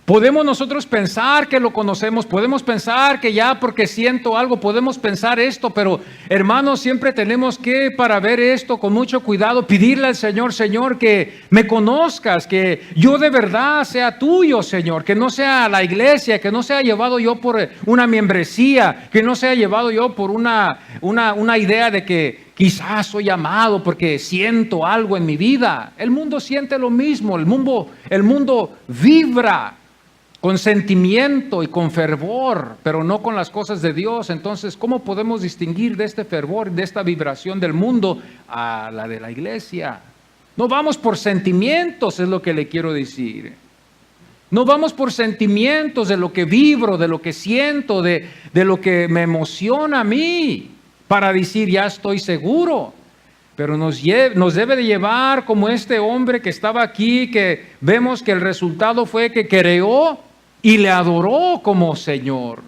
Podemos nosotros pensar que lo conocemos, podemos pensar que ya porque siento algo, podemos pensar esto, pero hermanos, siempre tenemos que, para ver esto con mucho cuidado, pedirle al Señor, Señor, que me conozcas, que yo de verdad sea tuyo, Señor, que no sea la iglesia, que no sea llevado yo por una membresía, que no sea llevado yo por una idea de que quizás soy amado porque siento algo en mi vida. El mundo siente lo mismo, el mundo vibra con sentimiento y con fervor, pero no con las cosas de Dios. Entonces, ¿cómo podemos distinguir de este fervor, de esta vibración del mundo a la de la iglesia? No vamos por sentimientos, es lo que le quiero decir. No vamos por sentimientos de lo que vibro, de lo que siento, de lo que me emociona a mí, para decir ya estoy seguro. Pero nos debe de llevar como este hombre que estaba aquí, que vemos que el resultado fue que creó y le adoró como Señor.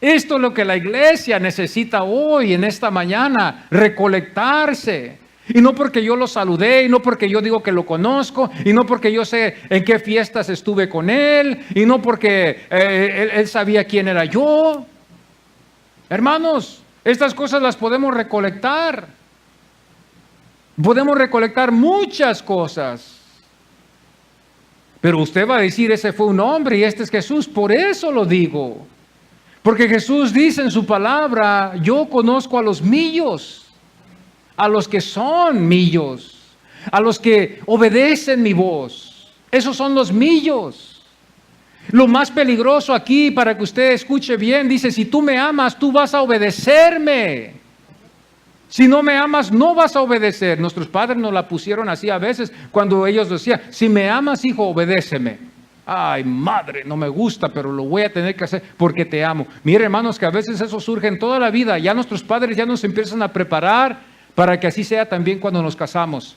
Esto es lo que la iglesia necesita hoy, en esta mañana, recolectarse. Y no porque yo lo saludé, y no porque yo digo que lo conozco, y no porque yo sé en qué fiestas estuve con él, y no porque él sabía quién era yo. Hermanos, estas cosas las podemos recolectar. Podemos recolectar muchas cosas. Pero usted va a decir, ese fue un hombre y este es Jesús. Por eso lo digo. Porque Jesús dice en su palabra, yo conozco a los míos, a los que son míos, a los que obedecen mi voz. Esos son los míos. Lo más peligroso aquí, para que usted escuche bien, dice, si tú me amas, tú vas a obedecerme. Si no me amas, no vas a obedecer. Nuestros padres nos la pusieron así a veces cuando ellos decían, si me amas, hijo, obedéceme. Ay, madre, no me gusta, pero lo voy a tener que hacer porque te amo. Mire, hermanos, que a veces eso surge en toda la vida. Ya nuestros padres ya nos empiezan a preparar para que así sea también cuando nos casamos.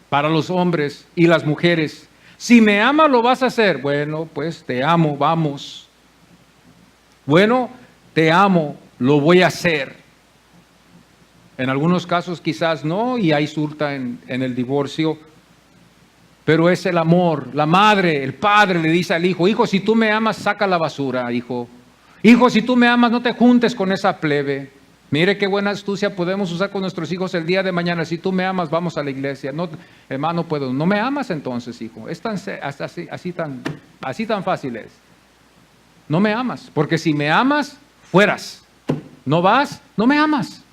Para los hombres y las mujeres. Si me amas, lo vas a hacer. Bueno, pues te amo, vamos. Bueno, te amo, lo voy a hacer. En algunos casos quizás no, y ahí surta en el divorcio. Pero es el amor. La madre, el padre le dice al hijo, hijo, si tú me amas, saca la basura, hijo. Hijo, si tú me amas, no te juntes con esa plebe. Mire qué buena astucia podemos usar con nuestros hijos el día de mañana. Si tú me amas, vamos a la iglesia. No, hermano, puedo. No me amas entonces, hijo. Es así tan fácil es. No me amas, porque si me amas, fueras. No vas, no me amas.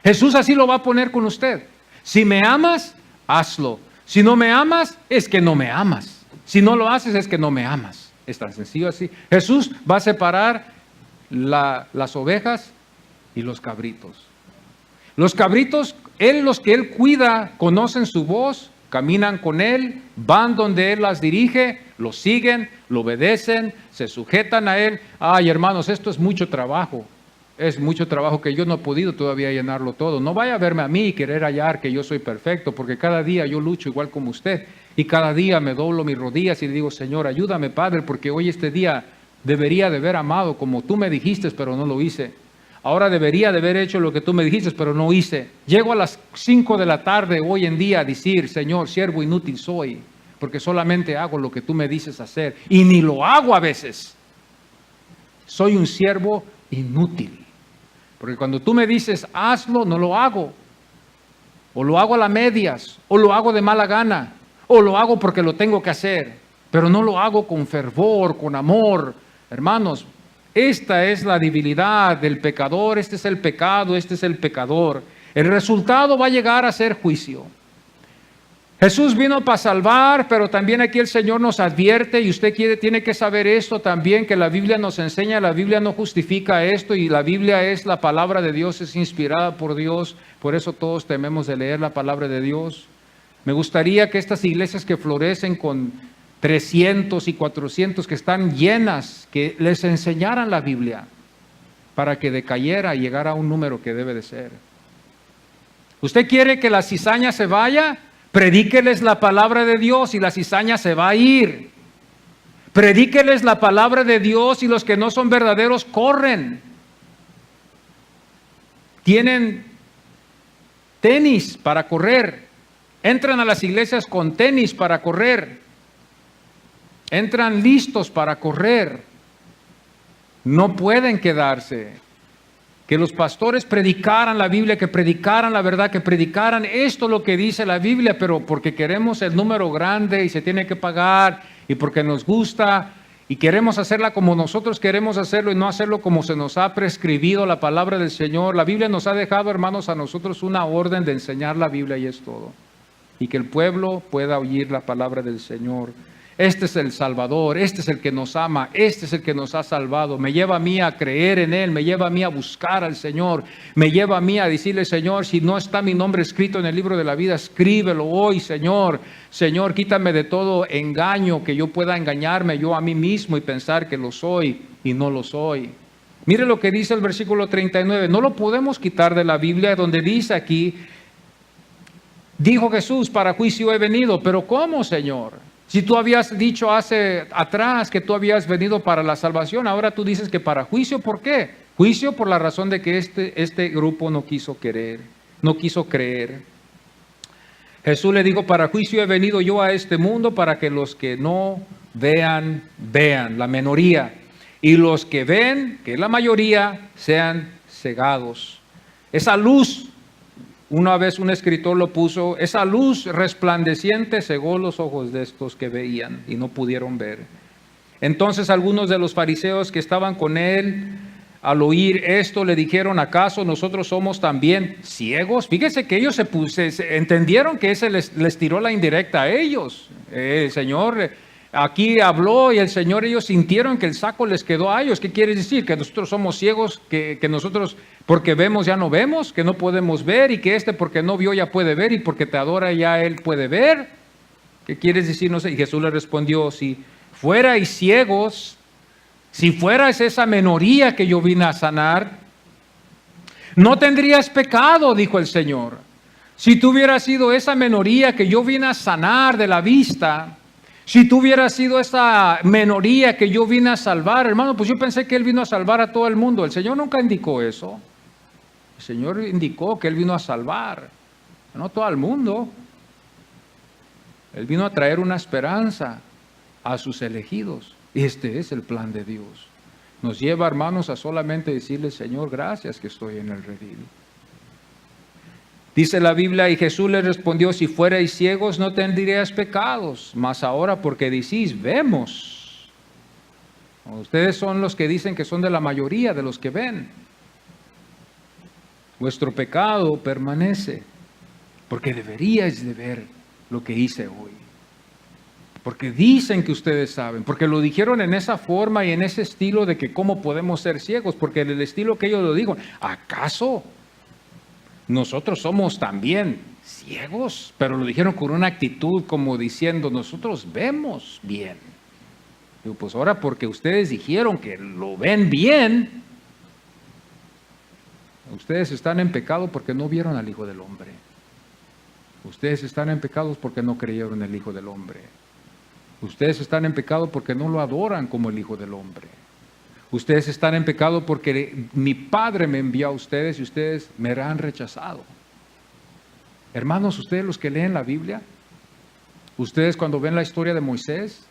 Jesús así lo va a poner con usted. Si me amas, hazlo. Si no me amas, es que no me amas. Si no lo haces, es que no me amas. Es tan sencillo así. Jesús va a separar las ovejas y los cabritos. Los cabritos, los que Él cuida, conocen su voz, caminan con Él, van donde Él las dirige, lo siguen, lo obedecen, se sujetan a Él. Ay, hermanos, esto es mucho trabajo. Es mucho trabajo que yo no he podido todavía llenarlo todo. No vaya a verme a mí y querer hallar que yo soy perfecto, porque cada día yo lucho igual como usted. Y cada día me doblo mis rodillas y le digo, Señor, ayúdame, Padre, porque hoy este día debería de haber amado como tú me dijiste, pero no lo hice. Ahora debería de haber hecho lo que tú me dijiste, pero no hice. Llego a las 5 de la tarde hoy en día a decir, Señor, siervo inútil soy, porque solamente hago lo que tú me dices hacer. Y ni lo hago a veces. Soy un siervo inútil. Porque cuando tú me dices, hazlo, no lo hago. O lo hago a las medias, o lo hago de mala gana, o lo hago porque lo tengo que hacer. Pero no lo hago con fervor, con amor. Hermanos, esta es la debilidad del pecador, este es el pecado, este es el pecador. El resultado va a llegar a ser juicio. Jesús vino para salvar, pero también aquí el Señor nos advierte, y usted tiene que saber esto también, que la Biblia nos enseña, la Biblia no justifica esto, y la Biblia es la palabra de Dios, es inspirada por Dios, por eso todos tememos de leer la palabra de Dios. Me gustaría que estas iglesias que florecen con 300 y 400, que están llenas, que les enseñaran la Biblia, para que decayera y llegara a un número que debe de ser. ¿Usted quiere que la cizaña se vaya? Predíqueles la palabra de Dios y la cizaña se va a ir. Predíqueles la palabra de Dios y los que no son verdaderos corren. Tienen tenis para correr. Entran a las iglesias con tenis para correr. Entran listos para correr. No pueden quedarse. Que los pastores predicaran la Biblia, que predicaran la verdad, que predicaran esto lo que dice la Biblia, pero porque queremos el número grande y se tiene que pagar y porque nos gusta y queremos hacerla como nosotros queremos hacerlo y no hacerlo como se nos ha prescribido la palabra del Señor. La Biblia nos ha dejado, hermanos, a nosotros una orden de enseñar la Biblia y es todo. Y que el pueblo pueda oír la palabra del Señor. Este es el Salvador, este es el que nos ama, este es el que nos ha salvado. Me lleva a mí a creer en Él, me lleva a mí a buscar al Señor, me lleva a mí a decirle, Señor, si no está mi nombre escrito en el libro de la vida, escríbelo hoy, Señor. Señor, quítame de todo engaño, que yo pueda engañarme yo a mí mismo y pensar que lo soy y no lo soy. Mire lo que dice el versículo 39, no lo podemos quitar de la Biblia, donde dice aquí, dijo Jesús, para juicio he venido, pero ¿cómo, Señor? Si tú habías dicho atrás que tú habías venido para la salvación, ahora tú dices que para juicio, ¿por qué? Juicio por la razón de que este grupo no quiso creer. Jesús le dijo, para juicio he venido yo a este mundo para que los que no vean, vean, la minoría, y los que ven, que es la mayoría, sean cegados. Esa luz, una vez un escritor lo puso, esa luz resplandeciente cegó los ojos de estos que veían y no pudieron ver. Entonces algunos de los fariseos que estaban con él, al oír esto, le dijeron, ¿acaso nosotros somos también ciegos? Fíjese que ellos se entendieron que ese les tiró la indirecta a ellos. El Señor aquí habló y el Señor, ellos sintieron que el saco les quedó a ellos. ¿Qué quiere decir? Que nosotros somos ciegos, que nosotros porque vemos ya no vemos, que no podemos ver, y que porque no vio ya puede ver, y porque te adora ya él puede ver. ¿Qué quieres decir? No sé. Y Jesús le respondió, si fuerais ciegos, si fueras esa minoría que yo vine a sanar, no tendrías pecado, dijo el Señor. Si tú hubieras sido esa minoría que yo vine a sanar de la vista, si tú hubieras sido esa minoría que yo vine a salvar, hermano, pues yo pensé que Él vino a salvar a todo el mundo. El Señor nunca indicó eso. El Señor indicó que Él vino a salvar, no todo el mundo. Él vino a traer una esperanza a sus elegidos. Este es el plan de Dios. Nos lleva, hermanos, a solamente decirle, Señor, gracias que estoy en el redil. Dice la Biblia, y Jesús le respondió, si fuerais ciegos no tendríais pecados, mas ahora porque decís, vemos. Ustedes son los que dicen que son de la mayoría de los que ven. Vuestro pecado permanece, porque deberíais de ver lo que hice hoy. Porque dicen que ustedes saben, porque lo dijeron en esa forma y en ese estilo de que cómo podemos ser ciegos, porque en el estilo que ellos lo dijeron, ¿acaso nosotros somos también ciegos? Pero lo dijeron con una actitud como diciendo, nosotros vemos bien. Digo, pues ahora porque ustedes dijeron que lo ven bien, ustedes están en pecado porque no vieron al Hijo del Hombre. Ustedes están en pecado porque no creyeron en el Hijo del Hombre. Ustedes están en pecado porque no lo adoran como el Hijo del Hombre. Ustedes están en pecado porque mi Padre me envió a ustedes y ustedes me han rechazado. Hermanos, ustedes los que leen la Biblia, ustedes cuando ven la historia de Moisés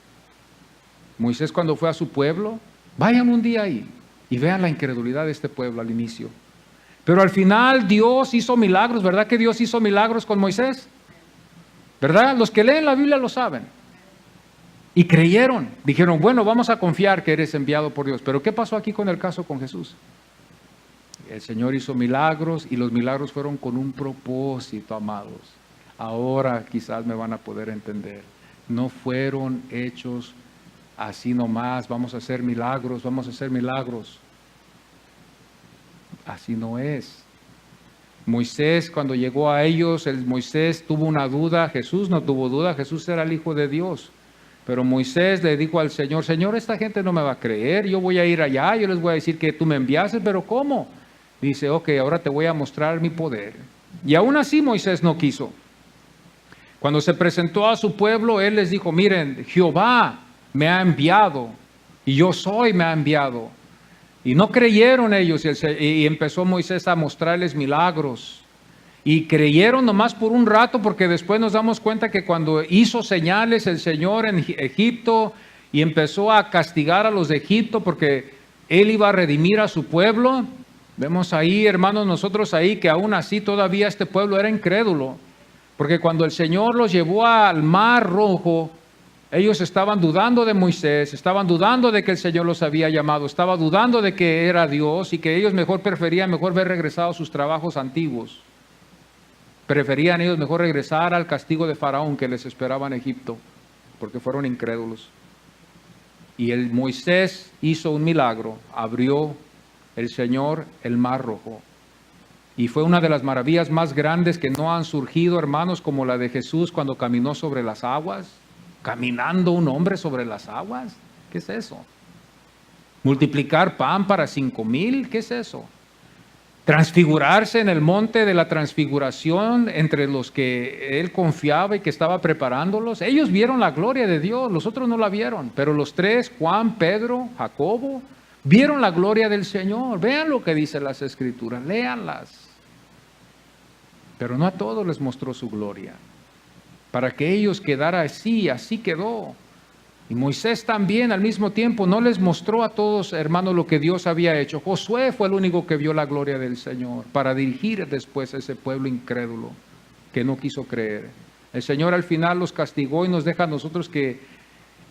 cuando fue a su pueblo, vayan un día ahí y vean la incredulidad de este pueblo al inicio. Pero al final Dios hizo milagros, ¿verdad que Dios hizo milagros con Moisés? ¿Verdad? Los que leen la Biblia lo saben. Y creyeron, dijeron, bueno, vamos a confiar que eres enviado por Dios. Pero ¿qué pasó aquí con el caso con Jesús? El Señor hizo milagros y los milagros fueron con un propósito, amados. ahora quizás me van a poder entender. No fueron hechos así nomás, vamos a hacer milagros, vamos a hacer milagros. Así no es. Moisés, cuando llegó a ellos, Moisés tuvo una duda, Jesús no tuvo duda, Jesús era el Hijo de Dios. Pero Moisés le dijo al Señor, Señor, esta gente no me va a creer, yo voy a ir allá, yo les voy a decir que tú me enviaste, pero ¿cómo? Dice, ok, ahora te voy a mostrar mi poder. Y aún así Moisés no quiso. Cuando se presentó a su pueblo, él les dijo, miren, Jehová me ha enviado, y yo soy, me ha enviado. Y no creyeron ellos, y empezó Moisés a mostrarles milagros. Y creyeron nomás por un rato, porque después nos damos cuenta que cuando hizo señales el Señor en Egipto y empezó a castigar a los de Egipto porque Él iba a redimir a su pueblo, vemos ahí, hermanos, nosotros ahí que aún así todavía este pueblo era incrédulo. Porque cuando el Señor los llevó al Mar Rojo, ellos estaban dudando de Moisés, estaban dudando de que el Señor los había llamado, estaban dudando de que era Dios y que ellos preferían ver regresado a sus trabajos antiguos. Preferían ellos mejor regresar al castigo de Faraón que les esperaba en Egipto, porque fueron incrédulos. Y el Moisés hizo un milagro, abrió el Señor el Mar Rojo. Y fue una de las maravillas más grandes que no han surgido, hermanos, como la de Jesús cuando caminó sobre las aguas. Caminando un hombre sobre las aguas, ¿qué es eso? Multiplicar pan para 5,000, ¿qué es eso? Transfigurarse en el monte de la transfiguración entre los que él confiaba y que estaba preparándolos. Ellos vieron la gloria de Dios, los otros no la vieron, pero los tres, Juan, Pedro, Jacobo, vieron la gloria del Señor. Vean lo que dicen las Escrituras, léanlas. Pero no a todos les mostró su gloria. Para que ellos quedara así quedó. Y Moisés también al mismo tiempo no les mostró a todos, hermanos, lo que Dios había hecho. Josué fue el único que vio la gloria del Señor para dirigir después a ese pueblo incrédulo que no quiso creer. El Señor al final los castigó y nos deja a nosotros que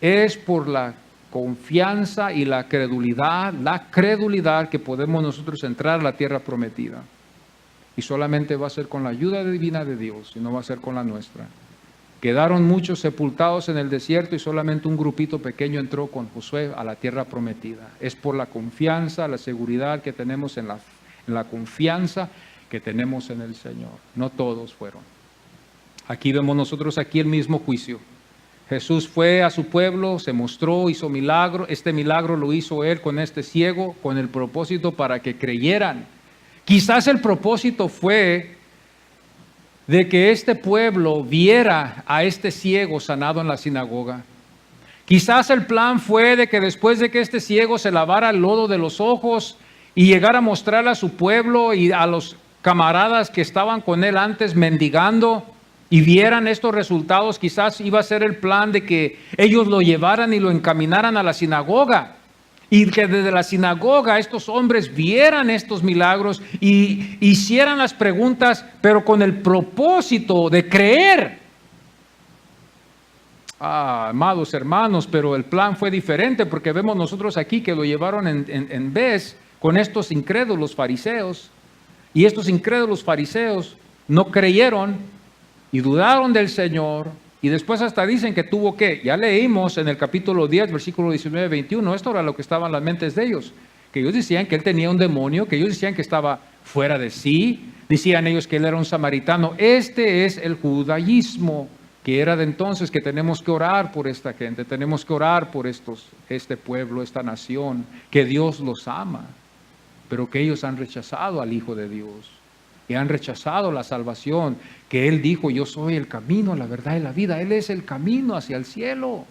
es por la confianza y la credulidad que podemos nosotros entrar a la tierra prometida. Y solamente va a ser con la ayuda divina de Dios y no va a ser con la nuestra. Quedaron muchos sepultados en el desierto y solamente un grupito pequeño entró con Josué a la tierra prometida. Es por la confianza, la seguridad que tenemos en la confianza que tenemos en el Señor. No todos fueron. Aquí vemos nosotros el mismo juicio. Jesús fue a su pueblo, se mostró, hizo milagro. Este milagro lo hizo Él con este ciego, con el propósito para que creyeran. Quizás el propósito fue de que este pueblo viera a este ciego sanado en la sinagoga. Quizás el plan fue de que después de que este ciego se lavara el lodo de los ojos y llegara a mostrarle a su pueblo y a los camaradas que estaban con él antes mendigando y vieran estos resultados, quizás iba a ser el plan de que ellos lo llevaran y lo encaminaran a la sinagoga. Y que desde la sinagoga estos hombres vieran estos milagros y hicieran las preguntas, pero con el propósito de creer. Amados hermanos, pero el plan fue diferente porque vemos nosotros aquí que lo llevaron en vez con estos incrédulos fariseos. Y estos incrédulos fariseos no creyeron y dudaron del Señor. Y después hasta dicen que tuvo que, ya leímos en el capítulo 10, versículo 19-21, esto era lo que estaba en las mentes de ellos, que ellos decían que él tenía un demonio, que ellos decían que estaba fuera de sí, decían ellos que él era un samaritano. Este es el judaísmo que era de entonces, que tenemos que orar por esta gente, tenemos que orar por este pueblo, esta nación, que Dios los ama, pero que ellos han rechazado al Hijo de Dios. Y han rechazado la salvación, que Él dijo, yo soy el camino, la verdad y la vida. Él es el camino hacia el cielo.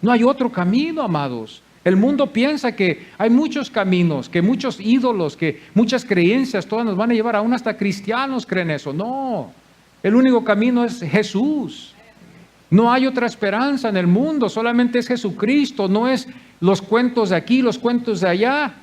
No hay otro camino, amados. El mundo piensa que hay muchos caminos, que muchos ídolos, que muchas creencias, todas nos van a llevar, aún hasta cristianos creen eso. No, el único camino es Jesús. No hay otra esperanza en el mundo, solamente es Jesucristo, no es los cuentos de aquí, los cuentos de allá.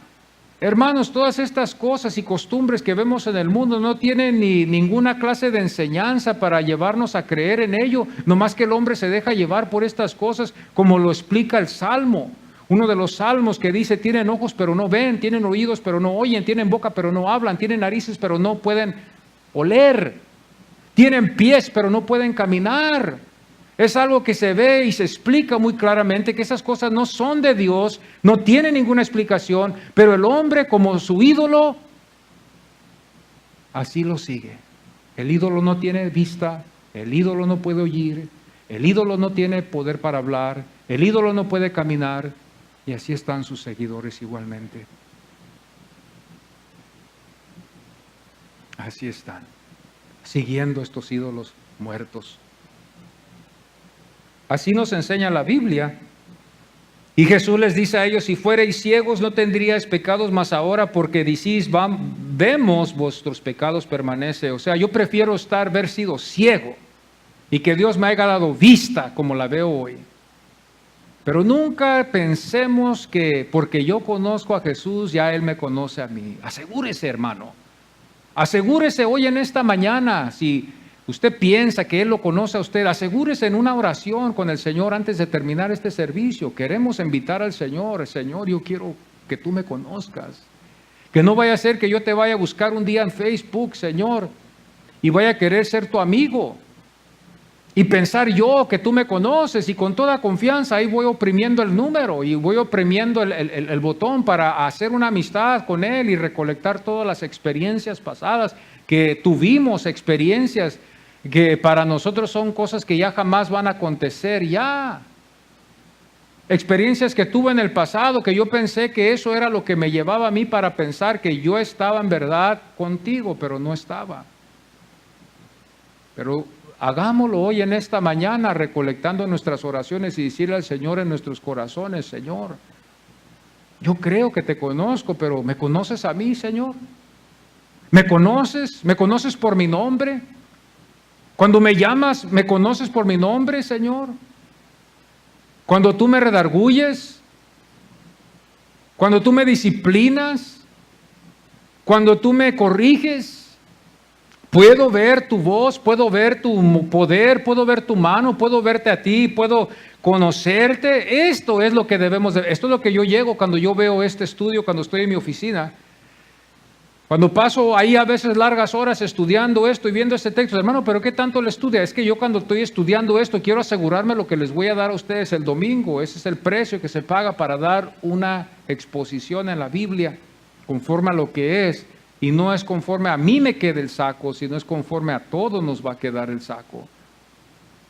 Hermanos, todas estas cosas y costumbres que vemos en el mundo no tienen ni ninguna clase de enseñanza para llevarnos a creer en ello, nomás que el hombre se deja llevar por estas cosas, como lo explica el Salmo. Uno de los salmos que dice, tienen ojos pero no ven, tienen oídos pero no oyen, tienen boca pero no hablan, tienen narices pero no pueden oler. Tienen pies, pero no pueden caminar. Es algo que se ve y se explica muy claramente que esas cosas no son de Dios, no tienen ninguna explicación, pero el hombre como su ídolo, así lo sigue. El ídolo no tiene vista, el ídolo no puede oír, el ídolo no tiene poder para hablar, el ídolo no puede caminar, y así están sus seguidores igualmente. Así están, siguiendo estos ídolos muertos. Así nos enseña la Biblia. Y Jesús les dice a ellos: si fuereis ciegos no tendríais pecados, mas ahora porque decís vemos, vuestros pecados permanecen. O sea, yo prefiero haber sido ciego y que Dios me haya dado vista como la veo hoy. Pero nunca pensemos que porque yo conozco a Jesús, ya Él me conoce a mí. Asegúrese, hermano. Asegúrese hoy en esta mañana, si usted piensa que Él lo conoce a usted, asegúrese en una oración con el Señor antes de terminar este servicio. Queremos invitar al Señor: Señor, yo quiero que tú me conozcas. Que no vaya a ser que yo te vaya a buscar un día en Facebook, Señor, y vaya a querer ser tu amigo. Y pensar yo que tú me conoces, y con toda confianza ahí voy oprimiendo el número y voy oprimiendo el botón para hacer una amistad con Él y recolectar todas las experiencias pasadas que tuvimos, experiencias que para nosotros son cosas que ya jamás van a acontecer ya. Experiencias que tuve en el pasado, que yo pensé que eso era lo que me llevaba a mí para pensar que yo estaba en verdad contigo, pero no estaba. Pero hagámoslo hoy en esta mañana, recolectando nuestras oraciones y decirle al Señor en nuestros corazones: Señor, yo creo que te conozco, pero ¿me conoces a mí, Señor? ¿Me conoces? ¿Me conoces por mi nombre? Cuando me llamas, ¿me conoces por mi nombre, Señor? Cuando tú me redarguyes, cuando tú me disciplinas, cuando tú me corriges, puedo ver tu voz, puedo ver tu poder, puedo ver tu mano, puedo verte a ti, puedo conocerte. Esto es lo que debemos de, esto es lo que yo llego cuando yo veo este estudio, cuando estoy en mi oficina. Cuando paso ahí a veces largas horas estudiando esto y viendo este texto: hermano, ¿pero qué tanto le estudia? Es que yo cuando estoy estudiando esto quiero asegurarme lo que les voy a dar a ustedes el domingo. Ese es el precio que se paga para dar una exposición en la Biblia conforme a lo que es. Y no es conforme a mí me quede el saco, sino es conforme a todos nos va a quedar el saco.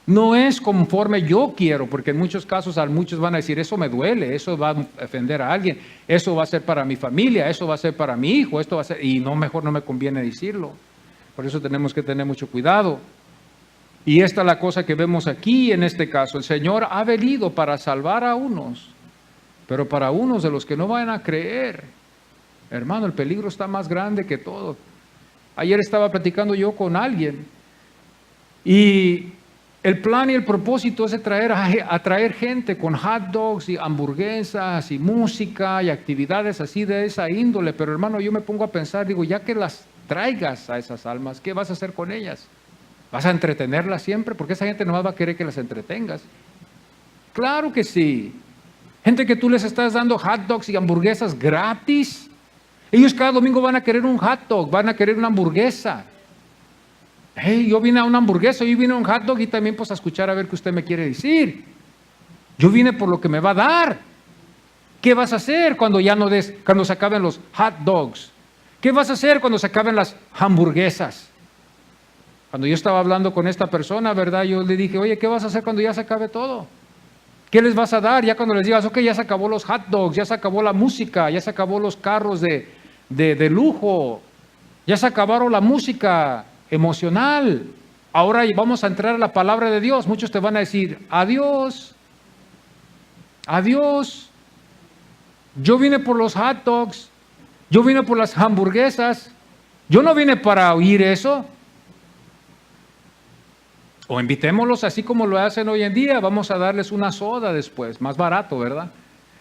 No es conforme yo quiero, porque en muchos casos a muchos van a decir: eso me duele, eso va a ofender a alguien, eso va a ser para mi familia, eso va a ser para mi hijo, esto va a ser, y no, mejor no me conviene decirlo. Por eso tenemos que tener mucho cuidado. Y esta es la cosa que vemos aquí en este caso: el Señor ha venido para salvar a unos, pero para unos de los que no van a creer, hermano, el peligro está más grande que todo. Ayer estaba platicando yo con alguien y el plan y el propósito es de atraer gente con hot dogs y hamburguesas y música y actividades así de esa índole. Pero hermano, yo me pongo a pensar, digo, ya que las traigas a esas almas, ¿qué vas a hacer con ellas? ¿Vas a entretenerlas siempre? Porque esa gente nomás va a querer que las entretengas. Claro que sí. Gente que tú les estás dando hot dogs y hamburguesas gratis. Ellos cada domingo van a querer un hot dog, van a querer una hamburguesa. Hey, yo vine a una hamburguesa, yo vine a un hot dog y también pues a escuchar a ver qué usted me quiere decir. Yo vine por lo que me va a dar. ¿Qué vas a hacer cuando ya no des, cuando se acaben los hot dogs? ¿Qué vas a hacer cuando se acaben las hamburguesas? Cuando yo estaba hablando con esta persona, ¿verdad? Yo le dije: oye, ¿qué vas a hacer cuando ya se acabe todo? ¿Qué les vas a dar? Ya cuando les digas: ok, ya se acabó los hot dogs, ya se acabó la música, ya se acabó los carros de lujo, ya se acabaron la música emocional. Ahora vamos a entrar a la palabra de Dios. Muchos te van a decir: adiós, adiós. Yo vine por los hot dogs, yo vine por las hamburguesas, yo no vine para oír eso. O invitémoslos así como lo hacen hoy en día: vamos a darles una soda después, más barato, ¿verdad?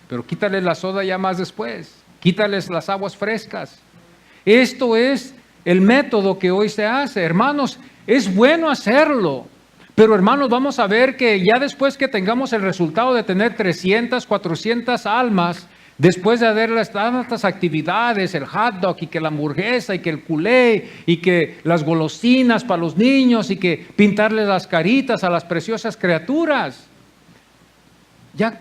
Pero quítales la soda ya más después, quítales las aguas frescas. Esto es el método que hoy se hace. Hermanos, es bueno hacerlo, pero hermanos, vamos a ver que ya después que tengamos el resultado de tener 300, 400 almas Después de haber tantas actividades, el hot dog y que la hamburguesa y que el culé y que las golosinas para los niños y que pintarles las caritas a las preciosas criaturas. Ya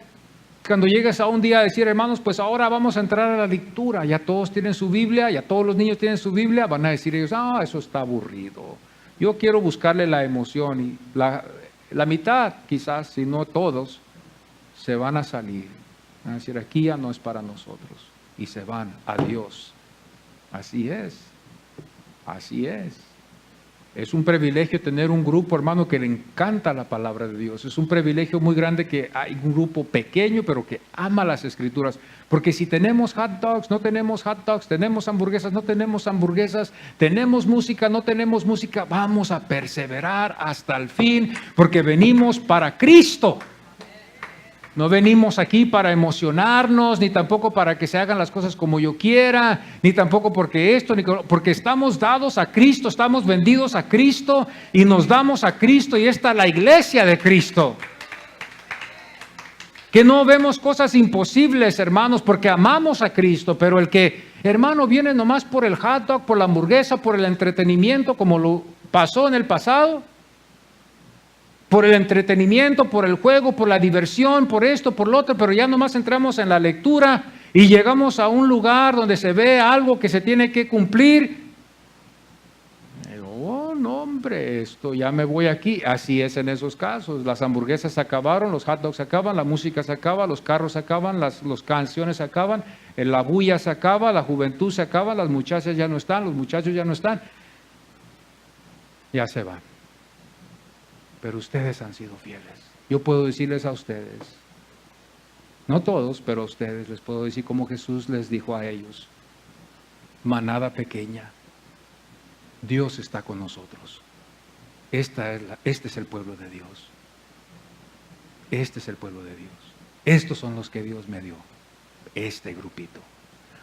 cuando llegues a un día a decir, hermanos, pues ahora vamos a entrar a la lectura, ya todos tienen su Biblia, ya todos los niños tienen su Biblia, van a decir ellos, eso está aburrido. Yo quiero buscarle la emoción y la mitad, quizás, si no todos, se van a salir. Van a decir, aquí ya no es para nosotros. Y se van, adiós. Así es. Así es. Es un privilegio tener un grupo, hermano, que le encanta la palabra de Dios. Es un privilegio muy grande que hay un grupo pequeño, pero que ama las Escrituras. Porque si tenemos hot dogs, no tenemos hot dogs, tenemos hamburguesas, no tenemos hamburguesas, tenemos música, no tenemos música, vamos a perseverar hasta el fin, porque venimos para Cristo. No venimos aquí para emocionarnos, ni tampoco para que se hagan las cosas como yo quiera, ni tampoco porque porque estamos dados a Cristo, estamos vendidos a Cristo y nos damos a Cristo y esta es la iglesia de Cristo. Que no vemos cosas imposibles, hermanos, porque amamos a Cristo, pero el que, hermano, viene nomás por el hot dog, por la hamburguesa, por el entretenimiento, como lo pasó en el pasado, por el entretenimiento, por el juego, por la diversión, por esto, por lo otro, pero ya nomás entramos en la lectura y llegamos a un lugar donde se ve algo que se tiene que cumplir. Oh, no, hombre, esto ya me voy aquí. Así es en esos casos. Las hamburguesas se acabaron, los hot dogs se acaban, la música se acaba, los carros se acaban, las canciones se acaban, la bulla se acaba, la juventud se acaba, las muchachas ya no están, los muchachos ya no están. Ya se van. Pero ustedes han sido fieles. Yo puedo decirles a ustedes, no todos, pero a ustedes les puedo decir como Jesús les dijo a ellos, manada pequeña, Dios está con nosotros. Este es el pueblo de Dios. Este es el pueblo de Dios. Estos son los que Dios me dio. Este grupito.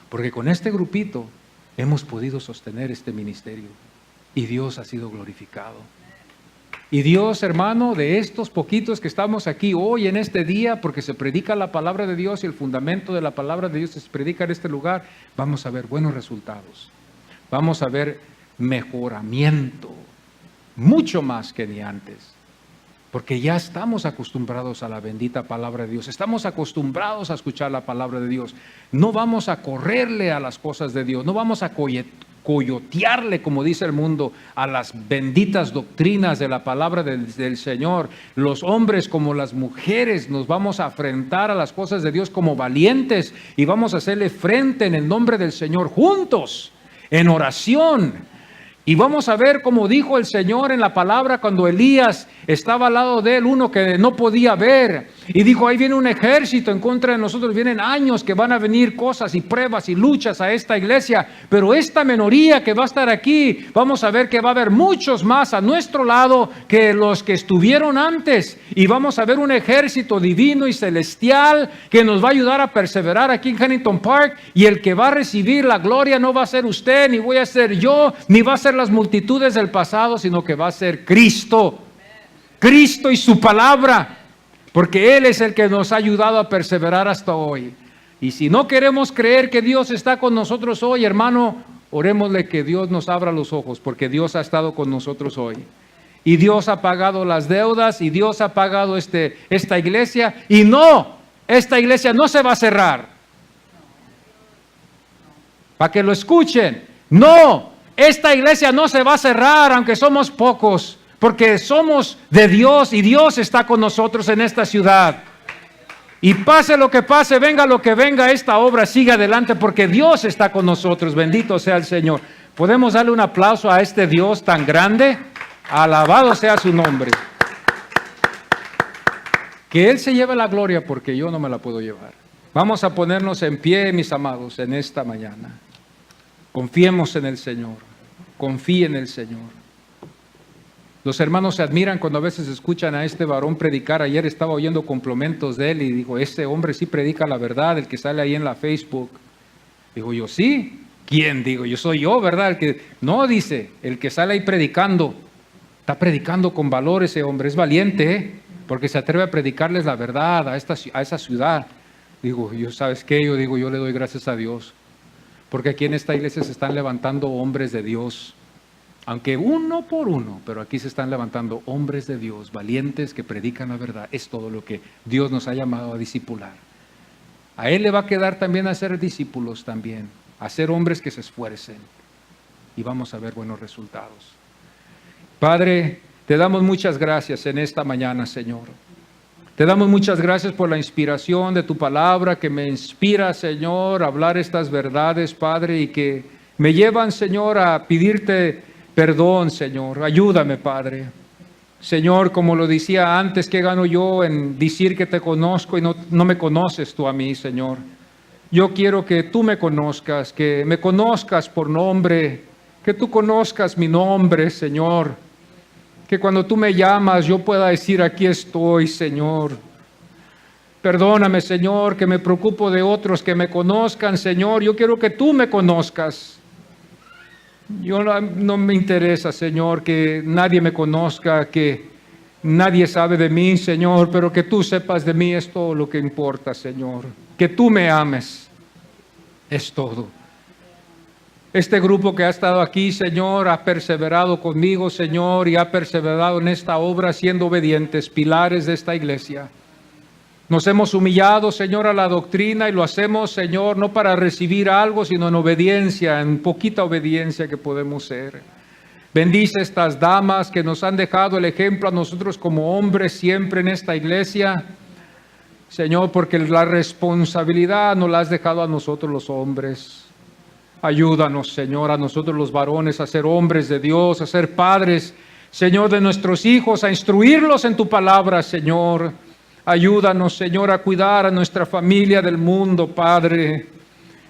Porque con este grupito hemos podido sostener este ministerio y Dios ha sido glorificado. Y Dios, hermano, de estos poquitos que estamos aquí hoy en este día, porque se predica la palabra de Dios y el fundamento de la palabra de Dios se predica en este lugar, vamos a ver buenos resultados. Vamos a ver mejoramiento, mucho más que ni antes. Porque ya estamos acostumbrados a la bendita palabra de Dios. Estamos acostumbrados a escuchar la palabra de Dios. No vamos a correrle a las cosas de Dios. No vamos a coyotearle, como dice el mundo, a las benditas doctrinas de la palabra del Señor. Los hombres como las mujeres nos vamos a enfrentar a las cosas de Dios como valientes y vamos a hacerle frente en el nombre del Señor juntos, en oración. Y vamos a ver como dijo el Señor en la palabra cuando Elías estaba al lado de él, uno que no podía ver. Y dijo, ahí viene un ejército en contra de nosotros, vienen años que van a venir cosas y pruebas y luchas a esta iglesia. Pero esta minoría que va a estar aquí, vamos a ver que va a haber muchos más a nuestro lado que los que estuvieron antes. Y vamos a ver un ejército divino y celestial que nos va a ayudar a perseverar aquí en Huntington Park. Y el que va a recibir la gloria no va a ser usted, ni voy a ser yo, ni va a ser las multitudes del pasado, sino que va a ser Cristo. Cristo y su palabra. Porque Él es el que nos ha ayudado a perseverar hasta hoy. Y si no queremos creer que Dios está con nosotros hoy, hermano, orémosle que Dios nos abra los ojos, porque Dios ha estado con nosotros hoy. Y Dios ha pagado las deudas, y Dios ha pagado esta iglesia. Y no, esta iglesia no se va a cerrar. Para que lo escuchen. No, esta iglesia no se va a cerrar, aunque somos pocos. Porque somos de Dios y Dios está con nosotros en esta ciudad. Y pase lo que pase, venga lo que venga, esta obra sigue adelante porque Dios está con nosotros. Bendito sea el Señor. ¿Podemos darle un aplauso a este Dios tan grande? Alabado sea su nombre. Que Él se lleve la gloria porque yo no me la puedo llevar. Vamos a ponernos en pie, mis amados, en esta mañana. Confiemos en el Señor. Confíe en el Señor. Los hermanos se admiran cuando a veces escuchan a este varón predicar. Ayer estaba oyendo complementos de él y dijo, este hombre sí predica la verdad, el que sale ahí en la Facebook. Digo yo, sí. ¿Quién? Digo, yo soy yo, ¿verdad? No, dice, el que sale ahí predicando. Está predicando con valor ese hombre, es valiente, porque se atreve a predicarles la verdad a esa ciudad. Digo, ¿sabes qué? Yo digo, yo le doy gracias a Dios, porque aquí en esta iglesia se están levantando hombres de Dios, aunque uno por uno, pero aquí se están levantando hombres de Dios, valientes que predican la verdad. Es todo lo que Dios nos ha llamado a discipular. A Él le va a quedar también hacer discípulos también, hacer hombres que se esfuercen, y vamos a ver buenos resultados. Padre, te damos muchas gracias en esta mañana, Señor. Te damos muchas gracias por la inspiración de tu palabra que me inspira, Señor, a hablar estas verdades, Padre, y que me llevan, Señor, a pedirte perdón, Señor. Ayúdame, Padre. Señor, como lo decía antes, ¿qué gano yo en decir que te conozco y no me conoces tú a mí, Señor? Yo quiero que tú me conozcas por nombre, que tú conozcas mi nombre, Señor. Que cuando tú me llamas yo pueda decir, aquí estoy, Señor. Perdóname, Señor, que me preocupo de otros que me conozcan, Señor. Yo quiero que tú me conozcas. Yo no me interesa, Señor, que nadie me conozca, que nadie sabe de mí, Señor, pero que tú sepas de mí es todo lo que importa, Señor. Que tú me ames es todo. Este grupo que ha estado aquí, Señor, ha perseverado conmigo, Señor, y ha perseverado en esta obra siendo obedientes, pilares de esta iglesia. Nos hemos humillado, Señor, a la doctrina y lo hacemos, Señor, no para recibir algo, sino en obediencia, en poquita obediencia que podemos ser. Bendice estas damas que nos han dejado el ejemplo a nosotros como hombres siempre en esta iglesia, Señor, porque la responsabilidad nos la has dejado a nosotros los hombres. Ayúdanos, Señor, a nosotros los varones a ser hombres de Dios, a ser padres, Señor, de nuestros hijos, a instruirlos en tu palabra, Señor. Ayúdanos, Señor, a cuidar a nuestra familia del mundo, Padre.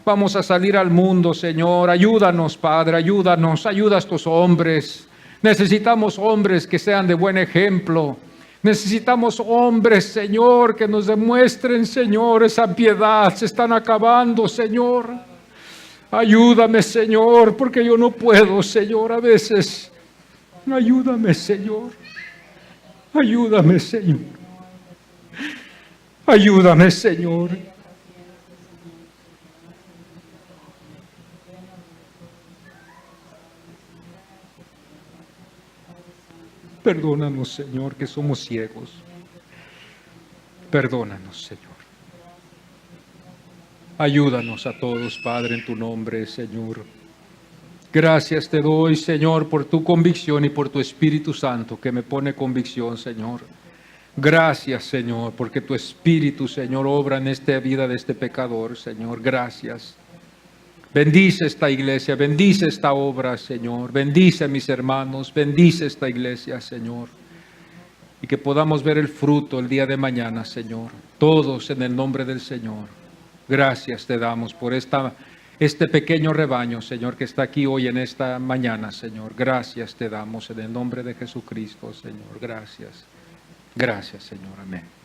Vamos a salir al mundo, Señor. Ayúdanos, Padre, ayúdanos. Ayuda a estos hombres. Necesitamos hombres que sean de buen ejemplo. Necesitamos hombres, Señor, que nos demuestren, Señor, esa piedad. Se están acabando, Señor. Ayúdame, Señor, porque yo no puedo, Señor, a veces. Ayúdame, Señor. Ayúdame, Señor. Ayúdame, Señor. Perdónanos, Señor, que somos ciegos. Perdónanos, Señor. Ayúdanos a todos, Padre, en tu nombre, Señor. Gracias te doy, Señor, por tu convicción y por tu Espíritu Santo que me pone convicción, Señor. Gracias, Señor, porque tu Espíritu, Señor, obra en esta vida de este pecador, Señor. Gracias. Bendice esta iglesia, bendice esta obra, Señor. Bendice a mis hermanos, bendice esta iglesia, Señor. Y que podamos ver el fruto el día de mañana, Señor. Todos en el nombre del Señor. Gracias te damos por este pequeño rebaño, Señor, que está aquí hoy en esta mañana, Señor. Gracias te damos en el nombre de Jesucristo, Señor. Gracias. Gracias, Señor. Amén.